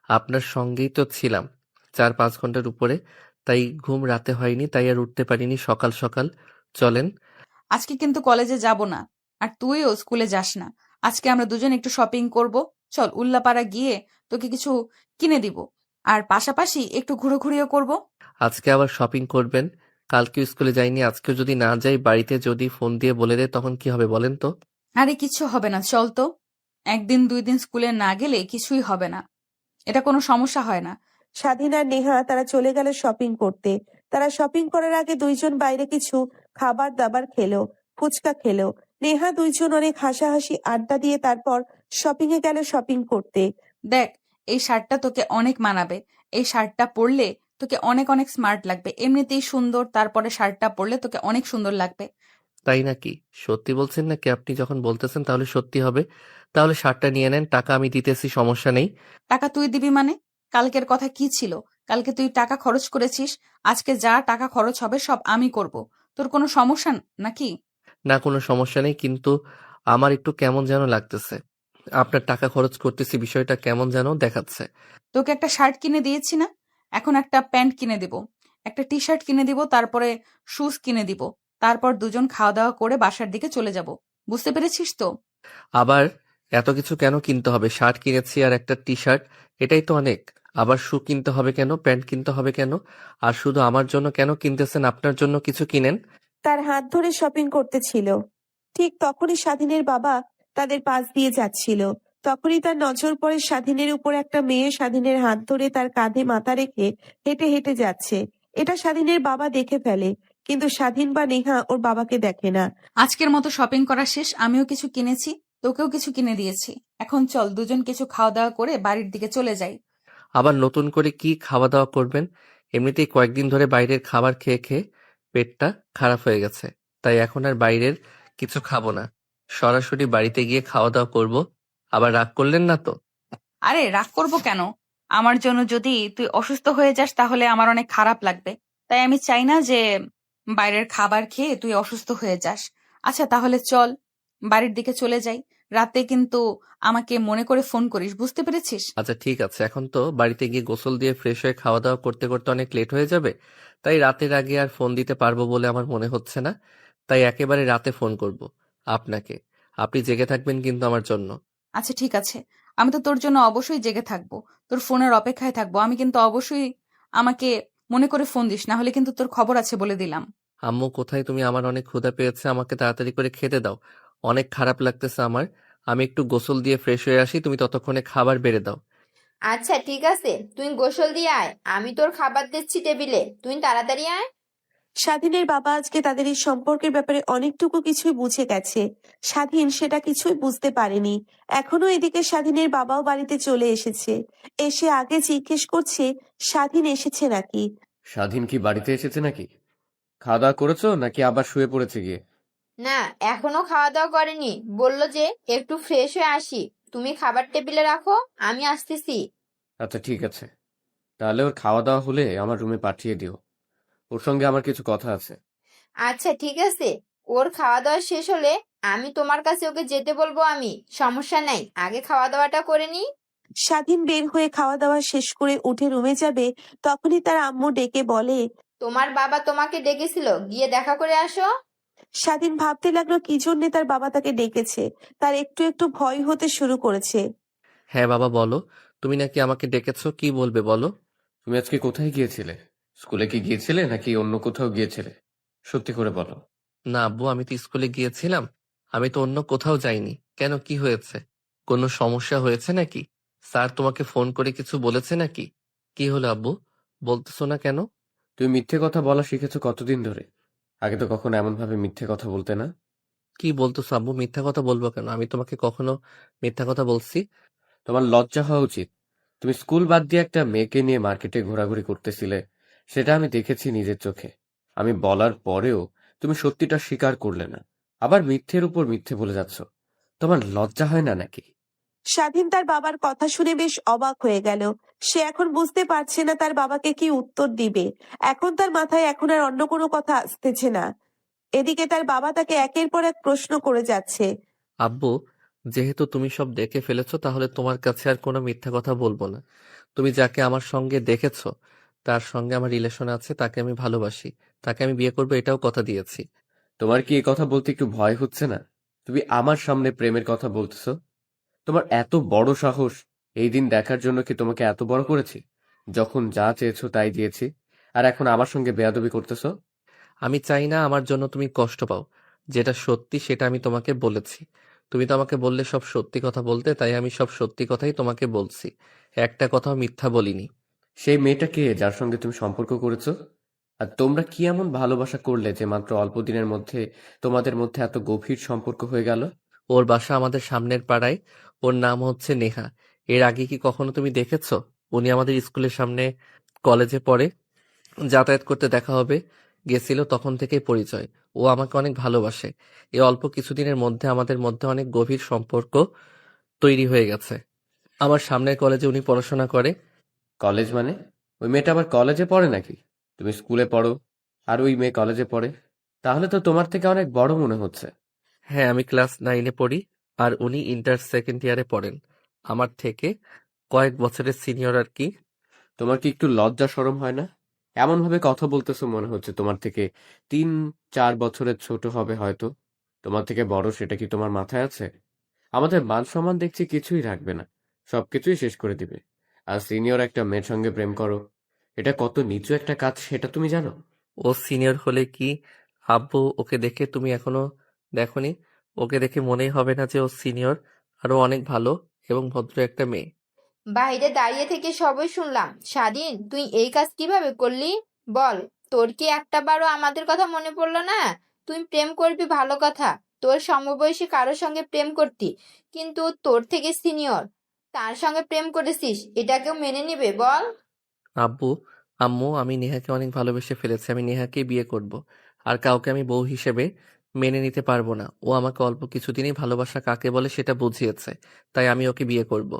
আপনার সঙ্গেই তো ছিলাম 4-5 ঘন্টার উপরে, তাই ঘুম রাতে হয়নি, তাই আর উঠতে পারিনি সকাল সকাল। চলেন। আজকে কিন্তু কলেজে যাব না, আর তুইও স্কুলে যাস না। আজকে আমরা দুজন একটু শপিং করব। চল উল্লাপাড়া গিয়ে তোকে কিছু কিনে দিব, আর পাশাপাশি একটু ঘুরোঘুরিও করব। আজকে আবার শপিং করবেন? কালকে স্কুলে যাইনি, আজকে যদি না যাই, বাড়িতে যদি ফোন দিয়ে বলে দেয় তখন কি হবে বলেন তো? আরে কিচ্ছু হবে না, চল তো। একদিন 2 দিন স্কুলে না গেলে কিছুই হবে না, এটা কোনো সমস্যা হয় না। স্বাধীন আর নেহা তারা চলে গেল শপিং করতে। তারা শপিং করার আগে দুইজন বাইরে কিছু খাবার দাবার খেলো, ফুচকা খেলো। নেহা দুইজন অনেক হাসাহাসি আড্ডা দিয়ে তারপর শপিং এ গেল শপিং করতে। দেখ, এই শার্টটা তোকে অনেক মানাবে। এই শার্টটা পরলে তোকে অনেক অনেক স্মার্ট লাগবে, এমনিতেই সুন্দর, তারপরে শার্টটা পরলে তোকে অনেক সুন্দর লাগবে। তাই নাকি? সত্যি বলছেন নাকি? আপনি যখন বলতেছেন তাহলে সত্যি হবে। তাহলে শার্টটা নিয়ে নেন, টাকা আমি দিতেছি, সমস্যা নেই। টাকা তুই দিবি মানে? কালকের কথা কি ছিল? কালকে তুই টাকা খরচ করেছিস, আজকে যা টাকা খরচ হবে সব আমি করব। তোর কোনো সমস্যা নাকি? না কোনো সমস্যা নেই, কিন্তু আমার একটু কেমন যেন লাগতেছে। আপনার টাকা খরচ করতেছি, বিষয়টা কেমন যেন দেখাচ্ছে। তোকে একটা শার্ট কিনে দিয়েছি না, এখন একটা প্যান্ট কিনে দিব, একটা টি শার্ট কিনে দিব, তারপরে শুজ কিনে দিব। তারপর দুজন খাওয়া দাওয়া করে বাসার দিকে চলে যাব। বুঝতে পেরেছিস তো? আবার এত কিছু কেন কিনতে হবে? শার্ট কিনেছি আর একটা টি শার্ট, এটাই তো অনেক। আবার শু কিনতে হবে কেন? প্যান্ট কিনতে হবে কেন? আর শুধু আমার জন্য কেন কিনতেছেন? আপনার জন্য কিছু কিনেন। তার হাত ধরে শপিং করতেছিল। ঠিক তখনই স্বাধীনের বাবা তাদের পাশ দিয়ে যাচ্ছিল। তখনই তার নজর পড়ে স্বাধীনের উপর একটা মেয়ে স্বাধীনের হাত ধরে তার কাঁধে মাথা রেখে হেঁটে হেঁটে যাচ্ছে। এটা স্বাধীনের বাবা দেখে ফেলে, কিন্তু স্বাধীন বা নেহা ওর বাবাকে দেখে না। আজকের মতো শপিং করা শেষ, আমিও কিছু কিনেছি, তোকেও কিছু কিনে দিয়েছি। এখন চল দুজন কিছু খাওয়া দাওয়া করে বাড়ির দিকে চলে যাই। আবার নতুন করে কি খাওয়া দাওয়া করবেন? এমনিতেই কয়েকদিন ধরে বাইরের খাবার খেয়ে খেয়ে পেটটা খারাপ হয়ে গেছে, তাই এখন আর বাইরের কিছু খাবো না, সরাসরি বাড়িতে গিয়ে খাওয়া দাওয়া করব। আবার রাগ করলেন না তো? আরে রাগ করব কেন? আমার জন্য যদি তুই অসুস্থ হয়ে যাস তাহলে আমার অনেক খারাপ লাগবে। তাই আমি চাই না যে বাইরের খাবার খেয়ে তুই অসুস্থ হয়ে যাস। আচ্ছা তাহলে চল বাড়ির দিকে চলে যাই। রাতে কিন্তু আমাকে মনে করে ফোন করিস, বুঝতে পেরেছিস? আচ্ছা ঠিক আছে, এখন তো বাড়িতে গিয়ে গোসল দিয়ে ফ্রেশ হয়ে খাওয়া দাওয়া করতে করতে অনেক লেট হয়ে যাবে, তাই রাতের আগে আর ফোন দিতে পারবো বলে আমার মনে হচ্ছে না। তাই একেবারে রাতে ফোন করব আপনাকে। আপনি জেগে থাকবেন কিন্তু আমার জন্য। আচ্ছা ঠিক আছে, আমি তো তোর জন্য অবশ্যই জেগে থাকবো, তোর ফোনের অপেক্ষায় থাকবো। আমি কিন্তু অবশ্যই, আমাকে মনে করে ফোন দিস, না হলে কিন্তু তোর খবর আছে বলে দিলাম। আম্মু কোথায় তুমি? আমার অনেক ক্ষুধা পেয়েছে, আমাকে তাড়াতাড়ি করে খেতে দাও। অনেক খারাপ লাগতেছে আমার। আমি একটু গোসল দিয়ে ফ্রেশ হয়ে আসি, তুমি ততক্ষণে খাবার বেড়ে দাও। আচ্ছা ঠিক আছে, তুই গোসল দিয়ে আয়, আমি তোর খাবার দিচ্ছি টেবিলে, তুই তাড়াতাড়ি আয়। স্বাধীনের বাবা আজকে তাদের এই সম্পর্কের ব্যাপারে অনেকটুকু কিছুই বুঝে গেছে। স্বাধীন সেটা কিছুই বুঝতে পারেনি। এখনো এদিকে স্বাধীনের বাবাও বাড়িতে চলে এসেছে। এসে আগে জিজ্ঞেস করছে স্বাধীন এসেছে নাকি। স্বাধীন কি বাড়িতে এসেছে নাকি? খাওয়া দাওয়া করেছো নাকি আবার শুয়ে পড়েছে গিয়ে? না, এখনো খাওয়া দাওয়া করেনি, বললো যে একটু ফ্রেশ হয়ে আসি। তুমি খাবার টেবিলে রাখো, আমি আসতেছি। আচ্ছা ঠিক আছে, তাহলে ওর খাওয়া দাওয়া হলে আমার রুমে পাঠিয়ে দিও, ওর সঙ্গে আমার কিছু কথা আছে। আচ্ছা ঠিক আছে, ওর খাওয়া দাওয়া শেষ হলে আমি তোমার কাছে ওকে যেতে বলবো, আমি সমস্যা নাই, আগে খাওয়া দাওয়াটা করে নি। স্বাধীন বের হয়ে খাওয়া দাওয়া শেষ করে উঠে রুমে যাবে, তখনই তার আম্মু ডেকে বলে। তোমার বাবা তোমাকে ডেকেছিল, গিয়ে দেখা করে আসো। স্বাধীন ভাবতে লাগলো কি জন্যে তার বাবা তাকে ডেকেছে। তার একটু একটু ভয় হতে শুরু করেছে। হ্যাঁ বাবা বলো, তুমি নাকি আমাকে ডেকেছো, কি বলবে বলো? তুমি আজকে কোথায় গিয়েছিলে? স্কুলে কি গিয়েছিলে নাকি অন্য কোথাও গিয়েছিলে? সত্যি করে বলো। না আব্বু, আমি তো স্কুলে গিয়েছিলাম। আমি তো অন্য কোথাও যাইনি। কেন, কি হয়েছে? কোনো সমস্যা হয়েছে নাকি? স্যার তোমাকে ফোন করে কিছু বলেছে নাকি? কি হলো আব্বু, বলতেছো না কেন? তুমি মিথ্যে কথা বলা শিখেছো কতদিন ধরে? আগে তো কখনো এমন ভাবে মিথ্যে কথা বলতে না। কি বলতেছো আব্বু, মিথ্যা কথা বলবো কেন? আমি তোমাকে কখনো মিথ্যা কথা বলছি? তোমার লজ্জা হওয়া উচিত। তুমি স্কুল বাদ দিয়ে একটা মেয়েকে নিয়ে মার্কেটে ঘোরাঘুরি করতেছিলে, সেটা আমি দেখেছি নিজের চোখে। আমি বলার পরেও তুমি সত্যিটা স্বীকার করলে না, আবার মিথ্যের উপর মিথ্যে বলে যাচ্ছ। তোমার লজ্জা হয় না নাকি? স্বাধীন তার বাবার কথা শুনে বেশ অবাক হয়ে গেল। সে এখন বুঝতে পারছে না তার বাবাকে কি উত্তর দিবে। এখন তার মাথায় এখন আর অন্য কোনো কথা আসতেছে না। এদিকে তার বাবা তাকে একের পর এক প্রশ্ন করে যাচ্ছে। আব্বু, যেহেতু তুমি সব দেখে ফেলেছো, তাহলে তোমার কাছে আর কোনো মিথ্যা কথা বলবো না। তুমি যাকে আমার সঙ্গে দেখেছো, তার সঙ্গে আমার রিলেশন আছে, তাকে আমি ভালোবাসি, তাকে আমি বিয়ে করবো, এটাও কথা দিয়েছি। তোমার কি এই কথা বলতে একটু ভয় হচ্ছে না? তুমি আমার সামনে প্রেমের কথা বলতেছো? তোমার এত বড় সাহস! এই দিন দেখার জন্য কি তোমাকে এত বড় করেছি? যখন যা চেয়েছো তাই দিয়েছি, আর এখন আমার সঙ্গে বেয়াদবি করতেছো? আমি চাই না আমার জন্য তুমি কষ্ট পাও। যেটা সত্যি সেটা আমি তোমাকে বলেছি। তুমি তো আমাকে বললে সব সত্যি কথা বলতে, তাই আমি সব সত্যি কথাই তোমাকে বলছি। একটা কথাও মিথ্যা বলিনি। সেই মেয়েটা কে যার সঙ্গে তুমি সম্পর্ক করেছো? আর তোমরা কি এমন ভালোবাসা করলে যে মাত্র অল্প দিনের মধ্যে তোমাদের মধ্যে এত গভীর সম্পর্ক হয়ে গেল? ওর বাসা আমাদের সামনের পাড়ায়। ওর নাম হচ্ছে নেহা। এর আগে কি কখনো তুমি দেখেছো? উনি আমাদের স্কুলের সামনে কলেজে পড়ে, যাতায়াত করতে দেখা হবে গেছিল, তখন থেকেই পরিচয়। ও আমাকে অনেক ভালোবাসে। এই অল্প কিছুদিনের মধ্যে আমাদের মধ্যে অনেক গভীর সম্পর্ক তৈরি হয়ে গেছে। আমার সামনের কলেজে উনি পড়াশোনা করে। কলেজ মানে? ওই মেয়েটা আবার কলেজে পড়ে নাকি? তুমি স্কুলে পড়ো, আর ওই মেয়ে কলেজে পড়ে? তাহলে তো তোমার থেকে অনেক বড় মনে হচ্ছে। হ্যাঁ, আমি ক্লাস 9-এ পড়ি, আর উনি ইন্টার সেকেন্ড ইয়ারে পড়েন। আমার থেকে কয়েক বছরের সিনিয়র আর কি। তোমার কি একটু লজ্জা শরম হয় না? এমন ভাবে কথা বলতেছো মনে হচ্ছে তোমার থেকে 3-4 বছরের ছোট হবে হয়তো। তোমার থেকে বড় সেটা কি তোমার মাথায় আছে? আমাদের মান সম্মান দেখছি কিছুই রাখবে না, সবকিছুই শেষ করে দিবে। আর সিনিয়র একটা মেয়ের সঙ্গে প্রেম করো, এটা কত নিচু একটা কাজ সেটা তুমি জানো? ও সিনিয়র হলে কি আব্বু, ওকে দেখে তুমি এখনো দেখোনি? ওকে দেখে মনেই হবে না যে ও সিনিয়র? আরো অনেক ভালো এবং ভদ্র একটা মেয়ে। বাইরে দাঁড়িয়ে থেকে সবই শুনলাম। স্বাধীন, তুই এই কাজ কিভাবে করলি? বল, তোর কি একটাবারও আমাদের কথা মনে পড়লো না? তুই প্রেম করবি ভালো কথা, তোর সমবয়সী কারোর সঙ্গে প্রেম করতি, কিন্তু তোর থেকে সিনিয়র তার সঙ্গে প্রেম করেছিস, এটা কেউ মেনে নিবে বল? আব্বু, আম্মু, আমি নেহাকে অনেক ভালোবেসে ফেলেছি। আমি নেহাকে বিয়ে করব। আর কাউকে আমি বউ হিসেবে মেনে নিতে পারবো না। ও আমাকে অল্প কিছুদিনই ভালোবাসা কাকে বলে সেটা বুঝিয়েছে, তাই আমি ওকে বিয়ে করব।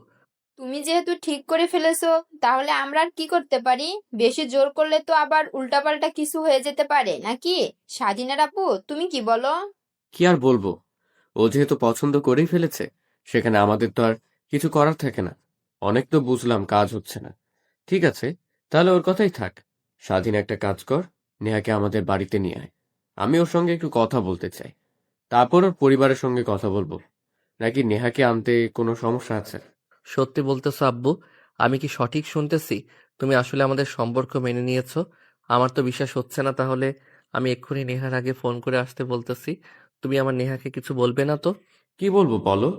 তুমি যেহেতু ঠিক করে ফেলেছো, তাহলে আমরা আর কি করতে পারি? বেশি জোর করলে তো আবার উল্টাপাল্টা কিছু হয়ে যেতে পারে নাকি? স্বাধীনের আপু, তুমি কি বলো? কি আর বলবো, ও যেহেতু পছন্দ করেই ফেলেছে, সেখানে আমাদের তো আর কিছু করার থাকে না। অনেক তো বুঝলাম কাজ হচ্ছে না, ঠিক আছে, তাহলে ওর কথাই থাক। স্বাধীন, একটা কাজ কর, নেহাকে আমাদের বাড়িতে নিয়ে আয়। আমি ওর সঙ্গে একটু কথা বলতে চাই, তারপর ওর পরিবারের সঙ্গে কথা বলবো। নাকি নেহাকে আনতে কোনো সমস্যা আছে? সত্যি বলতেছো আব্বু? আমি কি সঠিক শুনতেছি? তুমি আসলে আমাদের সম্পর্ক মেনে নিয়েছো? আমার তো বিশ্বাস হচ্ছে না। তাহলে আমি এক্ষুনি নেহার আগে ফোন করে আসতে বলতেছি। তুমি আমার নেহাকে কিছু বলবে না তো? কি বলবো বলো?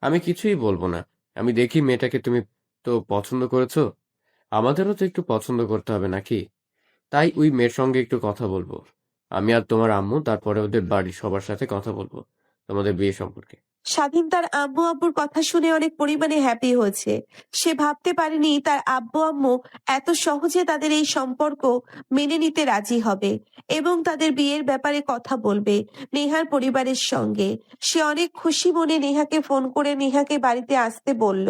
আমি কিছুই বলবো না। আমি দেখি মেয়েটাকে তুমি তো পছন্দ করেছো, আমাদেরও তো একটু পছন্দ করতে হবে নাকি? তাই ওই মেয়ের সঙ্গে একটু কথা বলবো। আমি আর তোমার আম্মু, তারপরে ওদের বাড়ির সবার সাথে কথা বলবো তোমাদের বিয়ে সম্পর্কে। স্বাধীন তার আব্বু আব্বুর কথা শুনে অনেক পরিমাণে হ্যাপি হয়েছে। সে ভাবতে পারেনি তার আব্বু আম্মু এত সহজে তাদের এই সম্পর্ক মেনে নিতে রাজি হবে এবং তাদের বিয়ের ব্যাপারে কথা বলবে নেহার পরিবারের সঙ্গে। সে অনেক খুশি মনে নেহাকে ফোন করে নেহাকে বাড়িতে আসতে বলল।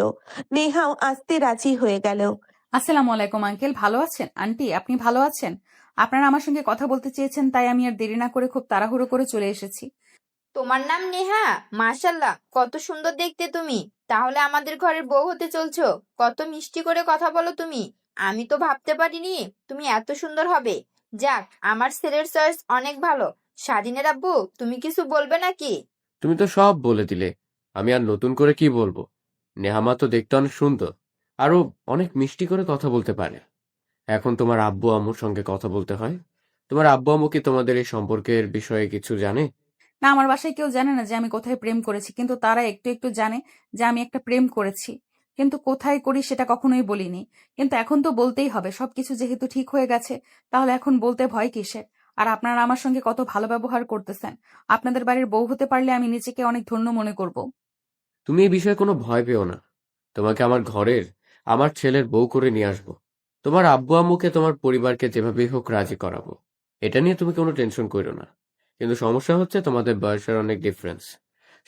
নেহাও আসতে রাজি হয়ে গেল। আসসালামু আলাইকুম আঙ্কেল, ভালো আছেন? আন্টি, আপনি ভালো আছেন? আপনারা আমার সঙ্গে কথা বলতে চেয়েছেন, তাই আমি আর দেরি না করে খুব তাড়াহুড়ো করে চলে এসেছি। তোমার নাম নেহা? মাশাল্লাহ, কত সুন্দর দেখতে তুমি। তাহলে আমাদের ঘরের বউ হতে চলছো। কত মিষ্টি করে কথা বলো তুমি। আমি তো ভাবতে পারিনি তুমি এত সুন্দর হবে। যাক, আমার ছেলের চয়েস অনেক ভালো। স্বাধীনের আব্বু, তুমি কিছু বলবে নাকি? তুমি তো সব বলে দিলে, আমি আর নতুন করে কি বলবো? নেহামা তো দেখতে অনেক সুন্দর, আরো অনেক মিষ্টি করে কথা বলতে পারে। এখন তোমার আব্বু আম্মুর সঙ্গে কথা বলতে হয়। তোমার আব্বু আম্মু কি তোমাদের এই সম্পর্কের বিষয়ে কিছু জানে? না, আমার বাসায় কেউ জানে না যে আমি কোথায় প্রেম করেছি, কিন্তু তারা একটু একটু জানে যে আমি একটা প্রেম করেছি। কিন্তু কোথায় করি সেটা কখনোই বলিনি। কিন্তু এখন তো বলতেই হবে, সবকিছু যেহেতু ঠিক হয়ে গেছে, তাহলে এখন বলতে ভয় কিসের? আর আপনারা আমার সঙ্গে কত ভালো ব্যবহার করতেছেন। আপনাদের বাড়ির বউ হতে পারলে আমি নিজেকে অনেক ধন্য মনে করব। তুমি এই বিষয়ে কোনো ভয় পেও না। তোমাকে আমার ঘরের, আমার ছেলের বউ করে নিয়ে আসবো। তোমার আব্বু আম্মুকে তোমার পরিবারকে যেভাবেই হোক রাজি করাবো। এটা নিয়ে তুমি কোনো টেনশন করো না। কিন্তু সমস্যা হচ্ছে তোমাদের বয়সের অনেক ডিফারেন্স।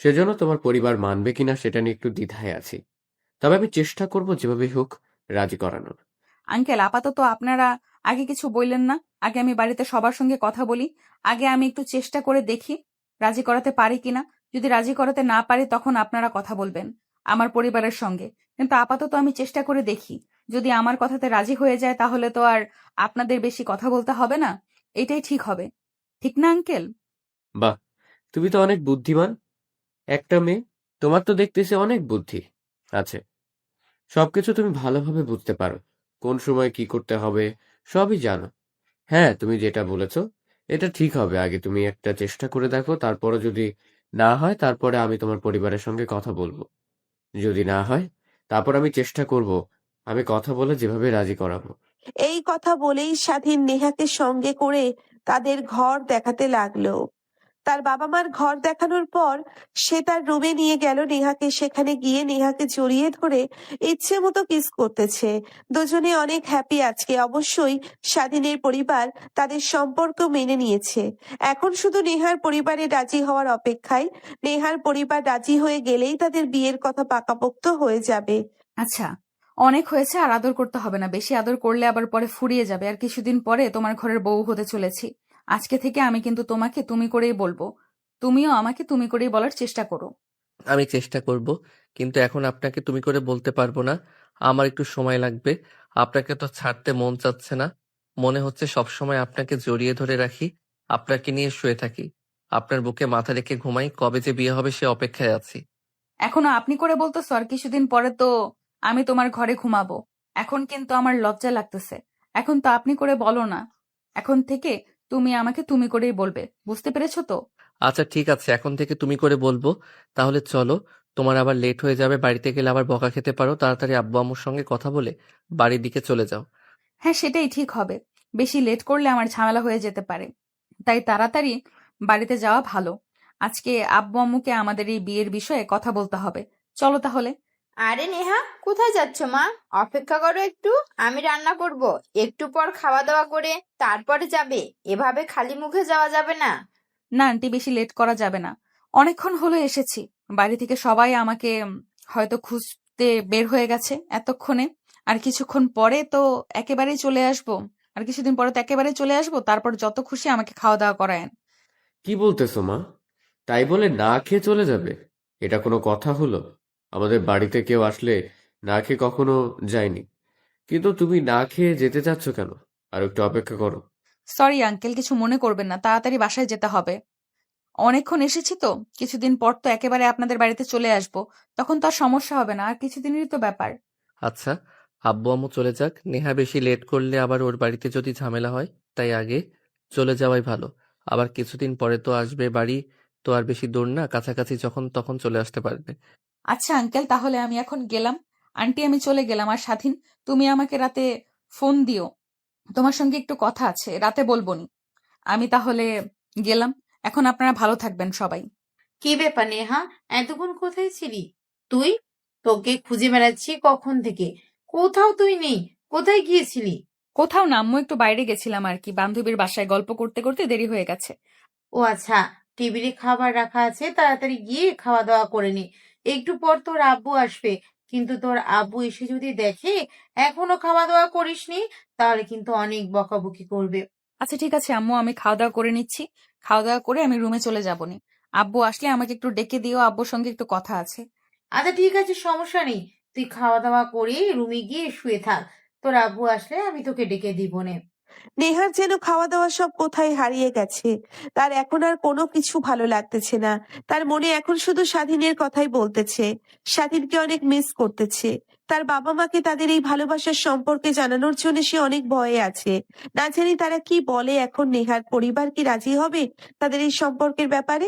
সেজন্য তোমার পরিবার মানবে কিনা সেটা নিয়ে একটু দ্বিধায় আছি। তবে আমি চেষ্টা করব যেভাবেই হোক রাজি করানোর। আঙ্কেল, আপাতত আপনারা আগে কিছু বললেন না। আগে আমি বাড়িতে সবার সঙ্গে কথা বলি। আগে আমি একটু চেষ্টা করে দেখি রাজি করাতে পারি কিনা। যদি রাজি করাতে না পারি তখন আপনারা কথা বলবেন আমার পরিবারের সঙ্গে। কিন্তু আপাতত আমি চেষ্টা করে দেখি। যদি আমার কথাতে রাজি হয়ে যায় তাহলে তো আর আপনাদের বেশি কথা বলতে হবে না। এটাই ঠিক হবে। ঠিক না আঙ্কেল? বাহ, তুমি তো অনেক বুদ্ধিমান একটা মেয়ে। তোমার তো দেখতেছি অনেক বুদ্ধি আছে। সবকিছু তুমি ভালোভাবে বুঝতে পারো। কোন সময় কি করতে হবে সবই জানো। হ্যাঁ, তুমি যেটা বলেছো এটা ঠিক হবে। আগে তুমি একটা চেষ্টা করে দেখো, তারপরে যদি না হয় তারপরে আমি তোমার পরিবারের সঙ্গে কথা বলবো। যদি না হয় তারপর আমি চেষ্টা করব, আমি কথা বলে যেভাবে রাজি করাবো। এই কথা বলেই স্বাধীন নেহাকে সঙ্গে করে তাদের ঘর দেখাতে লাগলো। তার বাবা মার ঘর দেখানোর পর সে তার রুমে নিয়ে গেল নেহাকে। সেখানে গিয়ে নেহাকে জড়িয়ে ধরে ইচ্ছে মতো কিস করতেছে। দুজনে অনেক হ্যাপি আজকে। অবশ্যই স্বাধীনের পরিবার তাদের সম্পর্ক মেনে নিয়েছে। এখন শুধু নেহার পরিবারে রাজি হওয়ার অপেক্ষায়। নেহার পরিবার রাজি হয়ে গেলেই তাদের বিয়ের কথা পাকাপোক্ত হয়ে যাবে। আচ্ছা, অনেক হয়েছে, আর আদর করতে হবে না। বেশি আদর করলে আবার পরে ফুরিয়ে যাবে। আর কিছুদিন পরে তোমার ঘরের বউ হতে চলেছি। আজকে থেকে আমি কিন্তু তোমাকে তুমি করেই বলবো। তুমিও আমাকে তুমি করেই বলার চেষ্টা করো। আমি চেষ্টা করব, কিন্তু এখন আপনাকে তুমি করে বলতে পারবো না। আমার একটু সময় লাগবে। আপনাকে তো ছাড়তে মন চাচ্ছে না। মনে হচ্ছে সবসময় আপনাকে জড়িয়ে ধরে রাখি, আপনাকে নিয়ে শুয়ে থাকি, আপনার বুকে মাথা রেখে ঘুমাই। কবে যে বিয়ে হবে সে অপেক্ষায় আছি। এখনো আপনি করে বলতেছো, আর কিছুদিন পরে তো আমি তোমার ঘরে ঘুমাবো। এখন কিন্তু আমার লজ্জা লাগতেছে। এখন তো আপনি করে বলো না। এখন থেকে তুমি আমাকে তুমি করেই বলবে। বুঝতে পেরেছো তো? আচ্ছা ঠিক আছে, এখন থেকে তুমি করে বলবো। তাহলে চলো, তোমার আবার লেট হয়ে যাবে, বাড়িতে গেলে আবার বকা খেতে পারো। তাড়াতাড়ি আব্বু আম্মুর সঙ্গে কথা বলে বাড়ির দিকে চলে যাও। হ্যাঁ, সেটাই ঠিক হবে। বেশি লেট করলে আমার ঝামেলা হয়ে যেতে পারে। তাই তাড়াতাড়ি বাড়িতে যাওয়া ভালো। আজকে আব্বু আম্মুকে আমাদের এই বিয়ের বিষয়ে কথা বলতে হবে। চলো তাহলে। আরে নেহা, কোথায় যাচ্ছ মা? অপেক্ষা করো একটু, আমি রান্না করব। একটু পর খাওয়া দাওয়া করে তারপরে যাবে। এভাবে খালি মুখে যাওয়া যাবে না। না আন্টি, বেশি লেট করা যাবে না। অনেকক্ষণ হলো এসেছি। বাড়ি থেকে সবাই আমাকে হয়তো খুঁজতে বের হয়ে গেছে এতক্ষণে। আর কিছুক্ষণ পরে তো একেবারেই চলে আসবো। আর কিছুদিন পরে তো একেবারেই চলে আসবো। তারপর যত খুশি আমাকে খাওয়া দাওয়া করায়েন। কি বলতেছো মা? তাই বলে না খেয়ে চলে যাবে? এটা কোনো কথা হলো? আমাদের বাড়িতে কেউ আসলে না খেয়ে কখনো যায়নি। কিন্তু তুমি না খেয়ে যেতে চাচ্ছ কেন? আর একটু অপেক্ষা করো। সরি আঙ্কেল, কিছু মনে করবেন না। তাড়াতাড়ি বাসায় যেতে হবে। অনেকক্ষণ এসেছি তো। কিছুদিন পর তো একেবারে আপনাদের বাড়িতে চলে আসবো। তখন তো আর সমস্যা হবে না। আর কিছুদিনেরই তো ব্যাপার। আচ্ছা, আব্বু আম্মু চলে যাক। নেহা বেশি লেট করলে আবার ওর বাড়িতে যদি ঝামেলা হয়, তাই আগে চলে যাওয়াই ভালো। আবার কিছুদিন পরে তো আসবে বাড়ি, তো আর বেশি দূর না, কাছাকাছি, যখন তখন চলে আসতে পারবে। আচ্ছা আঙ্কেল, তাহলে আমি এখন গেলাম। আন্টি, আমি চলে গেলাম। আর স্বাধীন, তুমি আমাকে রাতে ফোন দিও। তোমার সঙ্গে একটু কথা আছে, রাতে বলবনি। আমি তাহলে গেলাম। এখন আপনারা ভালো থাকবেন সবাই। কি ব্যাপার নেহা, এতক্ষণ কোথায় ছিলি তুই? তোকে খুঁজে বেড়াচ্ছি কখন থেকে। কোথাও তুই নেই। কোথায় গিয়েছিলি? কোথাও না আম্মু, একটু বাইরে গেছিলাম আর কি। বান্ধবীর বাসায় গল্প করতে করতে দেরি হয়ে গেছে। ও আচ্ছা, টেবিলে খাবার রাখা আছে, তাড়াতাড়ি গিয়ে খাওয়া দাওয়া করে নে। একটু পর তোর আব্বু আসবে। কিন্তু তোর আব্বু এসে যদি দেখে এখনো খাওয়া দাওয়া করিসনি, তাহলে কিন্তু অনেক বকাবকি করবে। আচ্ছা ঠিক আছে আম্মু, আমি খাওয়া দাওয়া করে নিচ্ছি। খাওয়া দাওয়া করে আমি রুমে চলে যাবনি। আব্বু আসলে আমাকে একটু ডেকে দিও, আব্বুর সঙ্গে একটু কথা আছে। আচ্ছা ঠিক আছে, সমস্যা নেই। তুই খাওয়া দাওয়া করে রুমে গিয়ে শুয়ে থাক। তোর আব্বু আসলে আমি তোকে ডেকে দিব নে। নেহার যেন খাওয়া দাওয়া সব কোথায় হারিয়ে গেছে। তার এখন আর কোনো কিছু ভালো লাগতেছে না। তার মনে এখন শুধু স্বাধীনের কথাই বলতেছে। স্বাধীনকে অনেক মিস করতেছে। তার বাবা মাকে তাদের এই ভালোবাসার সম্পর্কে জানানোর জন্য সে অনেক ভয়ে আছে। না জানি তারা কি বলে এখন। নেহার পরিবার কি রাজি হবে তাদের এই সম্পর্কের ব্যাপারে?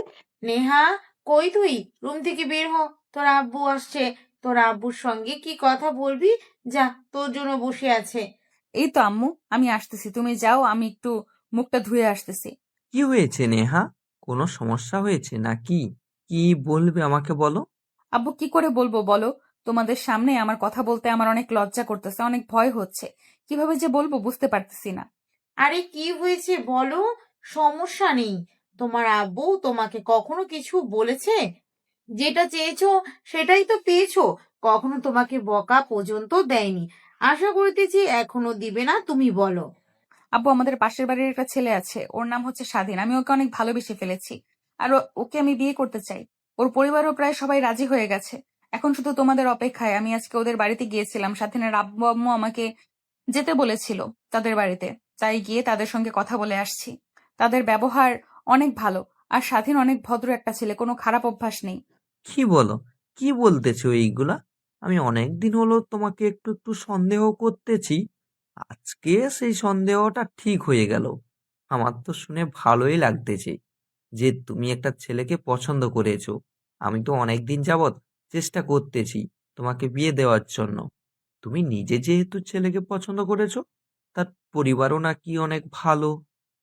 নেহা, কই তুই? রুম থেকে বের হ। তোর আব্বু আসছে। তোর আব্বুর সঙ্গে কি কথা বলবি? যা, তোর জন্য বসে আছে। এই তো আম্মু, আমি আসতেছি, তুমি যাও, আমি একটু মুখটা ধুয়ে আসতেছি। কি হয়েছে নেহা? কোনো সমস্যা হয়েছে নাকি? কি বলবে আমাকে বলো। আব্বু কি করে বলবো বলো? তোমাদের সামনে আমার কথা বলতে আমার অনেক লজ্জা করতেছে, অনেক ভয় হচ্ছে। কিভাবে যে বলবো বুঝতে পারতেছি না। আরে কি হয়েছে বলো? সমস্যা নেই। তোমার আব্বু তোমাকে কখনো কিছু বলেছে? যেটা চেয়েছো সেটাই তো পেয়েছো। কখনো তোমাকে বকা পর্যন্ত দেয়নি। আশা করিতেছি এখনো দিবে না, তুমি বলো। আব্বু, আমাদের পাশের বাড়ির একটা ছেলে আছে, ওর নাম হচ্ছে স্বাধীন। আমি ওকে অনেক ভালোবেসে ফেলেছি, আর ওকে আমি বিয়ে করতে চাই। ওর পরিবারও প্রায় সবাই রাজি হয়ে গেছে। এখন শুধু তোমাদের অপেক্ষায়। আমি আজকে ওদের বাড়িতে গিয়েছিলাম, স্বাধীনের আব্বু আম্মু আমাকে যেতে বলেছিল তাদের বাড়িতে, তাই গিয়ে তাদের সঙ্গে কথা বলে আসছি। তাদের ব্যবহার অনেক ভালো, আর স্বাধীন অনেক ভদ্র একটা ছেলে, কোনো খারাপ অভ্যাস নেই। কি বলো? কি বলতেছো এইগুলা? আমি অনেকদিন হলো তোমাকে একটু একটু সন্দেহ করতেছি। আজকে সেই সন্দেহটা ঠিক হয়ে গেল। আমার তো শুনে ভালোই লাগতেছে যে তুমি একটা ছেলেকে পছন্দ করেছো। আমি তো অনেকদিন যাবৎ চেষ্টা করতেছি তোমাকে বিয়ে দেওয়ার জন্য। তুমি নিজে যেহেতু ছেলেকে পছন্দ করেছো, তার পরিবারও নাকি অনেক ভালো,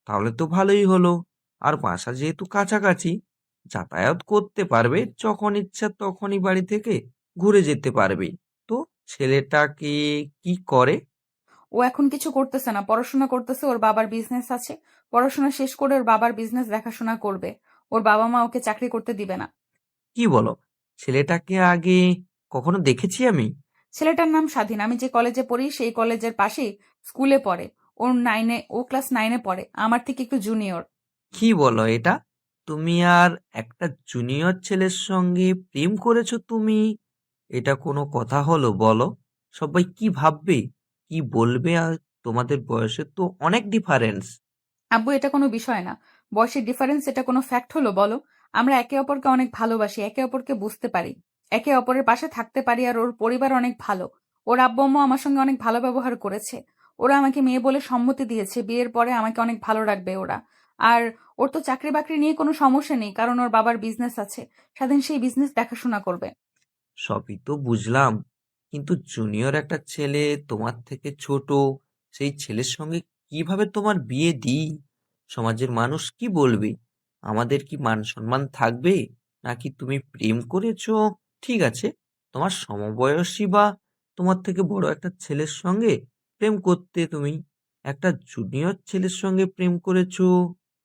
তাহলে তো ভালোই হলো। আর বাসা যেহেতু কাছাকাছি, যাতায়াত করতে পারবে, যখন ইচ্ছা তখনই বাড়ি থেকে ঘুরে যেতে পারবে। তো ছেলেটাকে কি করে? ও এখন কিছু করতেছে না, পড়াশোনা করতেছে। ওর বাবার বিজনেস আছে, পড়াশোনা শেষ করে ওর বাবার বিজনেস দেখাশোনা করবে। ওর বাবা মা ওকে চাকরি করতে দিবে না। কি বলো? ছেলেটাকে আগে কখনো দেখেছি আমি? ছেলেটার নাম স্বাধীন। আমি যে কলেজে পড়ি সেই কলেজের পাশেই স্কুলে পড়ে। ও ক্লাস 9-এ পড়ে, আমার থেকে একটু জুনিয়র। কি বলো এটা? তুমি আর একটা জুনিয়র ছেলের সঙ্গে প্রেম করেছো তুমি? এটা কোনো কথা হলো বলো? সবাই কি ভাববে, কি বলবে? আর তোমাদের বয়সের তো অনেক ডিফারেন্স। আব্বু, এটা কোনো বিষয় না। বয়সের ডিফারেন্স এটা কোনো ফ্যাক্ট হলো বলো? আমরা একে অপরকে অনেক ভালোবাসি, একে অপরকে বুঝতে পারি, একে অপরের পাশে থাকতে পারি। আর ওর পরিবার অনেক ভালো। ওর আব্বু আম্মু আমার সঙ্গে অনেক ভালো ব্যবহার করেছে। ওরা আমাকে মেয়ে বলে সম্মতি দিয়েছে, বিয়ের পরে আমাকে অনেক ভালো রাখবে ওরা। আর ওর তো চাকরি বাকরি নিয়ে কোনো সমস্যা নেই, কারণ ওর বাবার বিজনেস আছে। স্বাধীন সেই বিজনেস দেখাশোনা করবে। সবই তো বুঝলাম, কিন্তু জুনিয়র একটা ছেলে, তোমার থেকে ছোট, সেই ছেলের সঙ্গে কিভাবে তোমার বিয়ে দিই? সমাজের মানুষ কি বলবে? আমাদের কি মান সম্মান থাকবে? নাকি তুমি প্রেম করেছো? ঠিক আছে, তোমার সমবয়সী বা তোমার থেকে বড় একটা ছেলের সঙ্গে প্রেম করতে, তুমি একটা জুনিয়র ছেলের সঙ্গে প্রেম করেছো,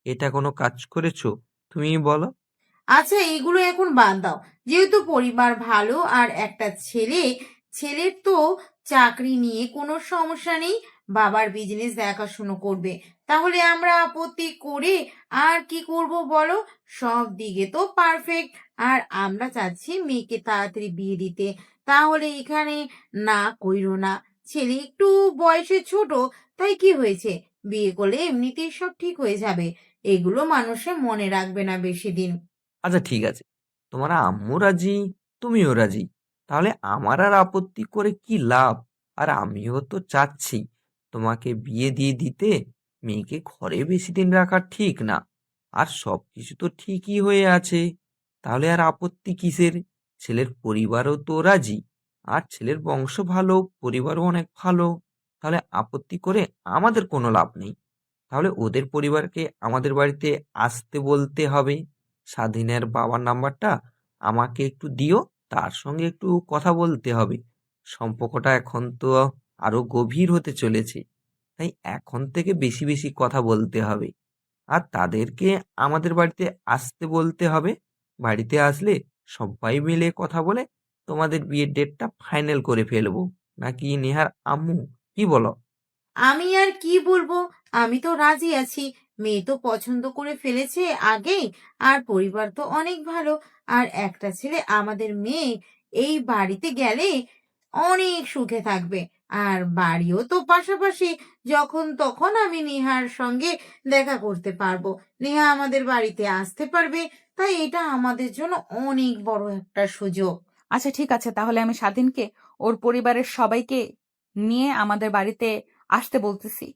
এটা কোনো কাজ করেছো? তুমি বলো। আচ্ছা, এগুলো এখন বাদ দাও। যেহেতু পরিবার ভালো আর একটা ছেলের তো চাকরি নিয়ে কোনো সমস্যা নেই, বাবার বিজনেস দেখাশুনো করবে, তাহলে আমরা আপত্তি করে আর কি করব বলো? সব দিকে তো পারফেক্ট। আর আমরা চাচ্ছি মেয়েকে তাড়াতাড়ি বিয়ে দিতে। তাহলে এখানে না কইরো না। ছেলে একটু বয়সে ছোট, তাই কি হয়েছে? বিয়ে করলে এমনিতেই সব ঠিক হয়ে যাবে। এগুলো মানুষে মনে রাখবে না বেশি দিন। আচ্ছা ঠিক আছে, তোমার আম্মু রাজি, তুমিও রাজি, তাহলে আমার আর আপত্তি করে কি লাভ? আর আমিও তো চাচ্ছি তোমাকে বিয়ে দিয়ে দিতে। মেয়েকে ঘরে বেশি দিন রাখা ঠিক না। আর সবকিছু তো ঠিকই হয়ে আছে, তাহলে আর আপত্তি কিসের? ছেলের পরিবারও তো রাজি, আর ছেলের বংশ ভালো, পরিবারও অনেক ভালো। তাহলে আপত্তি করে আমাদের কোনো লাভ নেই। তাহলে ওদের পরিবারকে আমাদের বাড়িতে আসতে বলতে হবে। স্বাধীনের বাবার নাম্বারটা আমাকে একটু দিও, তার সঙ্গে একটু কথা বলতে হবে। সম্পর্কটা এখন তো আরো গভীর হতে চলেছে, তাই এখন থেকে বেশি বেশি কথা বলতে হবে। আর তাদেরকে আমাদের বাড়িতে আসতে বলতে হবে। বাড়িতে আসলে সবাই মিলে কথা বলে তোমাদের বিয়ের ডেটটা ফাইনাল করে ফেলবো। নাকি নেহার আম্মু, কি বলো? আমি আর কি বলবো? আমি তো রাজি আছি। মেয়ে তো পছন্দ করে ফেলেছে আগেই, আর পরিবার তো অনেক ভালো। আর একটা ছেলে আমাদের মেয়ে এই বাড়িতে গেলে অনেক সুখে থাকবে। আর বাড়িও তো পাশাপাশি, যখন তখন আমি নেহার সঙ্গে দেখা করতে পারবো, নেহা আমাদের বাড়িতে আসতে পারবে। তাই এটা আমাদের জন্য অনেক বড় একটা সুযোগ। আচ্ছা ঠিক আছে, তাহলে আমি স্বাধীনকে ওর পরিবারের সবাইকে নিয়ে আমাদের বাড়িতে আসতে বলতেছি।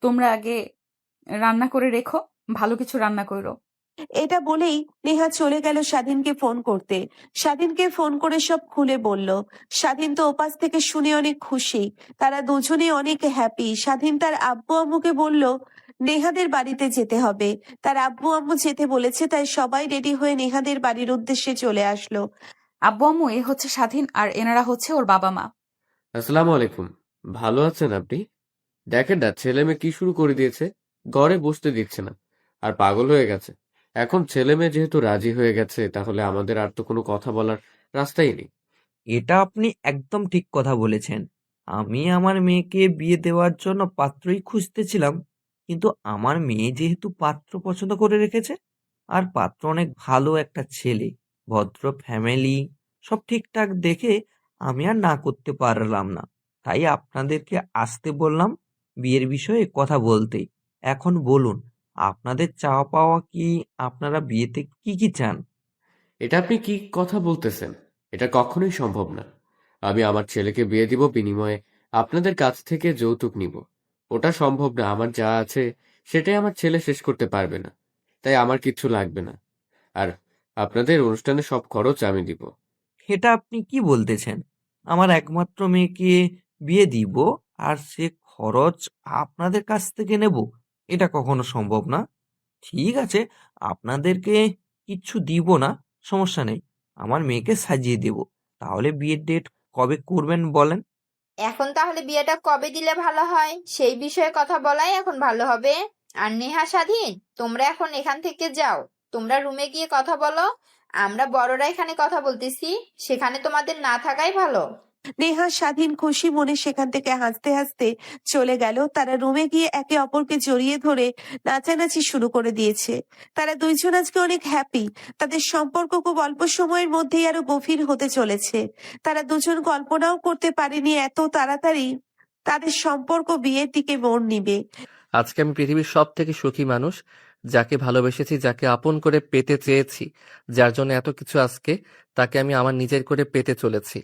তোমরা আগে রান্না করে রেখো, ভালো কিছু রান্না করো। এটা বলেই নেহা চলে গেল স্বাধীনকে ফোন করতে। স্বাধীনকে ফোন করে সব খুলে বলল। স্বাধীন তো ওপাশ থেকে শুনে অনেক খুশি। তারা দুজনেই অনেক হ্যাপি। স্বাধীন তার আব্বু আম্মুকে বলল নেহাদের বাড়িতে যেতে হবে। তার আব্বু আম্মু যেতে বলেছে, তাই সবাই রেডি হয়ে নেহাদের বাড়ির উদ্দেশ্যে চলে আসলো। আব্বু আম্মু, এ হচ্ছে স্বাধীন আর এনারা হচ্ছে ওর বাবা মা। আসসালামু আলাইকুম। ভালো আছেন আপনি? দেখেন না ছেলে মেয়ে কি শুরু করে দিয়েছে, ঘরে বসতে দিচ্ছে না, আর পাগল হয়ে গেছে। এখন ছেলে মেয়ে যেহেতু রাজি হয়ে গেছে, তাহলে আমাদের আর তো কোনো কথা বলার রাস্তাই নেই। এটা আপনি একদম ঠিক কথা বলেছেন। আমি আমার মেয়েকে বিয়ে দেওয়ার জন্য পাত্রই খুঁজতেছিলাম, কিন্তু আমার মেয়ে যেহেতু পাত্র পছন্দ করে রেখেছে, আর পাত্র অনেক ভালো একটা ছেলে, ভদ্র ফ্যামিলি, সব ঠিকঠাক দেখে আমি আর না করতে পারলাম না। তাই আপনাদেরকে আসতে বললাম বিয়ের বিষয়ে কথা বলতে। এখন বলুন, আপনাদের চাওয়া পাওয়া কি? আপনারা বিয়েতে কি কি চান? এটা আপনি কি কথা বলতেছেন? এটা কখনোই সম্ভব না। আমি আমার ছেলেকে বিয়ে দিব, বিনিময়ে আপনাদের কাছ থেকে যৌতুক নিব। ওটা সম্ভব না। আমার যা আছে সেটাই আমার ছেলে শেষ করতে পারবে না, তাই আমার কিচ্ছু লাগবে না। আর আপনাদের অনুষ্ঠানের সব খরচ আমি দিব। এটা আপনি কি বলতেছেন? আমার একমাত্র মেয়েকে বিয়ে দিব, আর সে খরচ আপনাদের কাছ থেকে নেব? এটা কখনো সম্ভব না। ঠিক আছে, আপনাদেরকে কিচ্ছু দিব না, সমস্যা নেই। আমার মেয়েকে সাজিয়ে দেব। তাহলে বিয়ের ডেট কবে করবেন বলেন? এখন তাহলে বিয়েটা কবে দিলে ভালো হয় সেই বিষয়ে কথা বলাই এখন ভালো হবে। আর নেহা, স্বাধীন, তোমরা এখন এখান থেকে যাও, তোমরা রুমে গিয়ে কথা বলো। আমরা বড়রা এখানে কথা বলতেছি, সেখানে তোমাদের না থাকাই ভালো। নেহা স্বাধীন খুশি মনে সেখান থেকে হাসতে হাসতে চলে গেল। তারা রুমে গিয়ে একে অপরকে জড়িয়ে ধরে নাচানাচি শুরু করে দিয়েছে। তারা দুইজন আজকে অনেক হ্যাপি। তাদের সম্পর্ক খুব অল্প সময়ের মধ্যেই আরো গভীর হতে চলেছে। তারা দুজন কল্পনাও করতে পারেনি এত তাড়াতাড়ি তাদের সম্পর্ক বিয়ের দিকে মোড় নিবে। আজকে আমি পৃথিবীর সব থেকে সুখী মানুষ, যাকে ভালোবেসেছি, যাকে আপন করে পেতে চেয়েছি, যার জন্য এত কিছু আজকে, তাকে আমি আমার নিজের করে পেতে চলেছি।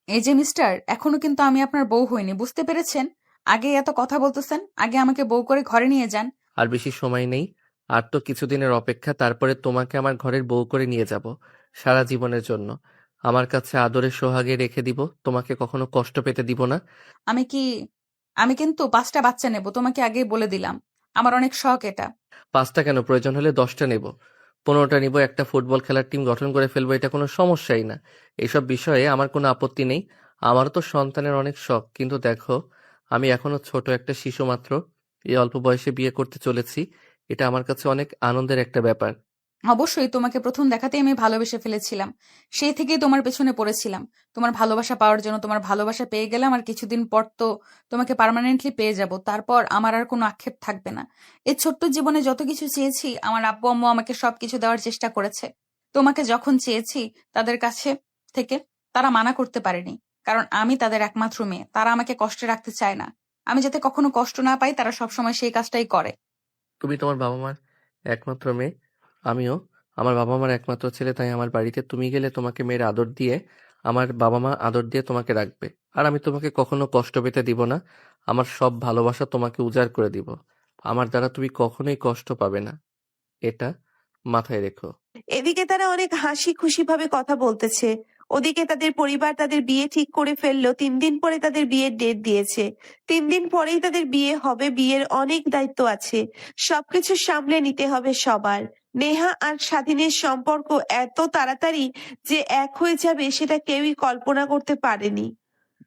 এই যে মিস্টার, এখনো কিন্তু আমি আপনার বউ হইনি, বুঝতে পেরেছেন? আগে এত কথা বলতেছেন, আগে আমাকে বউ করে ঘরে নিয়ে যান। আর বেশি সময় নেই, আর তো কিছুদিনের অপেক্ষা, তারপরে তোমাকে আমার ঘরের বউ করে নিয়ে যাব, সারা জীবনের জন্য। আমার কাছে আদরের সোহাগে রেখে দিব, তোমাকে কখনো কষ্ট পেতে দিব না। আমি কি আমি কিন্তু 5টা বাচ্চা নেব, তোমাকে আগেই বলে দিলাম। আমার অনেক শখ এটা। 5টা কেন, প্রয়োজন হলে 10টা নেব, 15টা নিব, একটা ফুটবল খেলার টিম গঠন করে ফেলবো, এটা কোনো সমস্যাই না। এইসব বিষয়ে আমার কোনো আপত্তি নেই। আমারও তো সন্তানের অনেক শখ, কিন্তু দেখো, আমি এখনো ছোট একটা শিশু মাত্র। এই অল্প বয়সে বিয়ে করতে চলেছি, এটা আমার কাছে অনেক আনন্দের একটা ব্যাপার। অবশ্যই, তোমাকে প্রথম দেখাতেই আমি ভালোবেসে ফেলেছিলাম। সেই থেকেই তোমার পেছনে পড়েছিলাম, তোমার ভালোবাসা পাওয়ার জন্য। তোমার ভালোবাসা পেয়ে গেলাম, আর কিছুদিন পর তো তোমাকে পার্মানেন্টলি পেয়ে যাব। তারপর আমার আর কোনো আক্ষেপ থাকবে না। এই ছোট্ট জীবনে যত কিছু চেয়েছি, আমার আব্বু আম্মু আমাকে সবকিছু দেওয়ার চেষ্টা করেছে। তোমাকে যখন চেয়েছি তাদের কাছে থেকে, তারা মানা করতে পারেনি, কারণ আমি তাদের একমাত্র মেয়ে। তারা আমাকে কষ্টে রাখতে চায় না। আমি যাতে কখনো কষ্ট না পাই, তারা সবসময় সেই কাজটাই করে। তুমি তোমার বাবা মার একমাত্র মেয়ে, আমিও আমার বাবা মার একমাত্র ছেলে, তাই আমার বাড়িতে তুমি গেলে তোমাকে মেয়ের আদর দিয়ে, আমার বাবা মা আদর দিয়ে তোমাকে রাখবে। আর আমি তোমাকে কখনো কষ্ট পেতে দিব না, আমার সব ভালোবাসা তোমাকে উজাড় করে দিব। আমার দ্বারা তুমি কখনোই কষ্ট পাবে না, এটা মাথায় রেখো। এদিকে তারা অনেক হাসি খুশি ভাবে কথা বলতেছে। ওদিকে তাদের পরিবার তাদের বিয়ে ঠিক করে ফেললো। 3 দিন পরে তাদের বিয়ের ডেট দিয়েছে। 3 দিন পরেই তাদের বিয়ে হবে। বিয়ের অনেক দায়িত্ব আছে, সবকিছু সামলে নিতে হবে সবার। নেহা আর স্বাধীনের সম্পর্ক এত তাড়াতাড়ি যে এক হয়ে যাবে সেটা কেউই কল্পনা করতে পারেনি।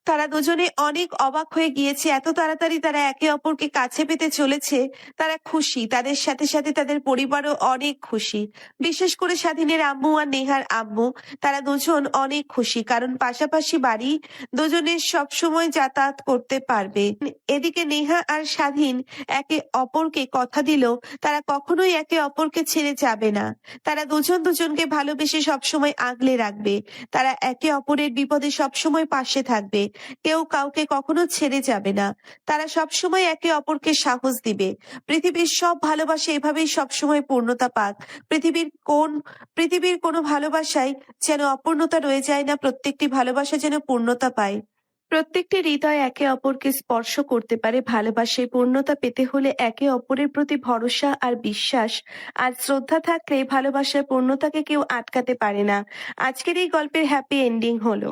তারা দুজনে অনেক অবাক হয়ে গিয়েছে, এত তাড়াতাড়ি তারা একে অপরকে কাছে পেতে চলেছে। তারা খুশি, তাদের সাথে সাথে তাদের পরিবারও অনেক খুশি। বিশেষ করে স্বাধীনের আম্মু আর নেহার আম্মু, তারা দুজন অনেক খুশি, কারণ পাশাপাশি বাড়ি, দুজনের সবসময় যাতায়াত করতে পারবে। এদিকে নেহা আর স্বাধীন একে অপরকে কথা দিল তারা কখনোই একে অপরকে ছেড়ে যাবে না। তারা দুজন দুজনকে ভালোবেসে সবসময় আগলে রাখবে। তারা একে অপরের বিপদে সবসময় পাশে থাকবে। কেউ কাউকে কখনো ছেড়ে যাবে না। তারা সবসময় একে অপরকে সাহস দিবে। পৃথিবীর সব ভালোবাসা এভাবেই সবসময় পূর্ণতা পাক। পৃথিবীর কোনো ভালোবাসায় যেন অপূর্ণতা রয়ে যায় না, প্রত্যেকটি ভালোবাসা যেন পূর্ণতা পায়। প্রত্যেকটি হৃদয় একে অপরকে স্পর্শ করতে পারে। ভালোবাসায় পূর্ণতা পেতে হলে একে অপরের প্রতি ভরসা আর বিশ্বাস আর শ্রদ্ধা থাকলে ভালোবাসার পূর্ণতাকে কেউ আটকাতে পারে না। আজকের এই গল্পের হ্যাপি এন্ডিং হলো।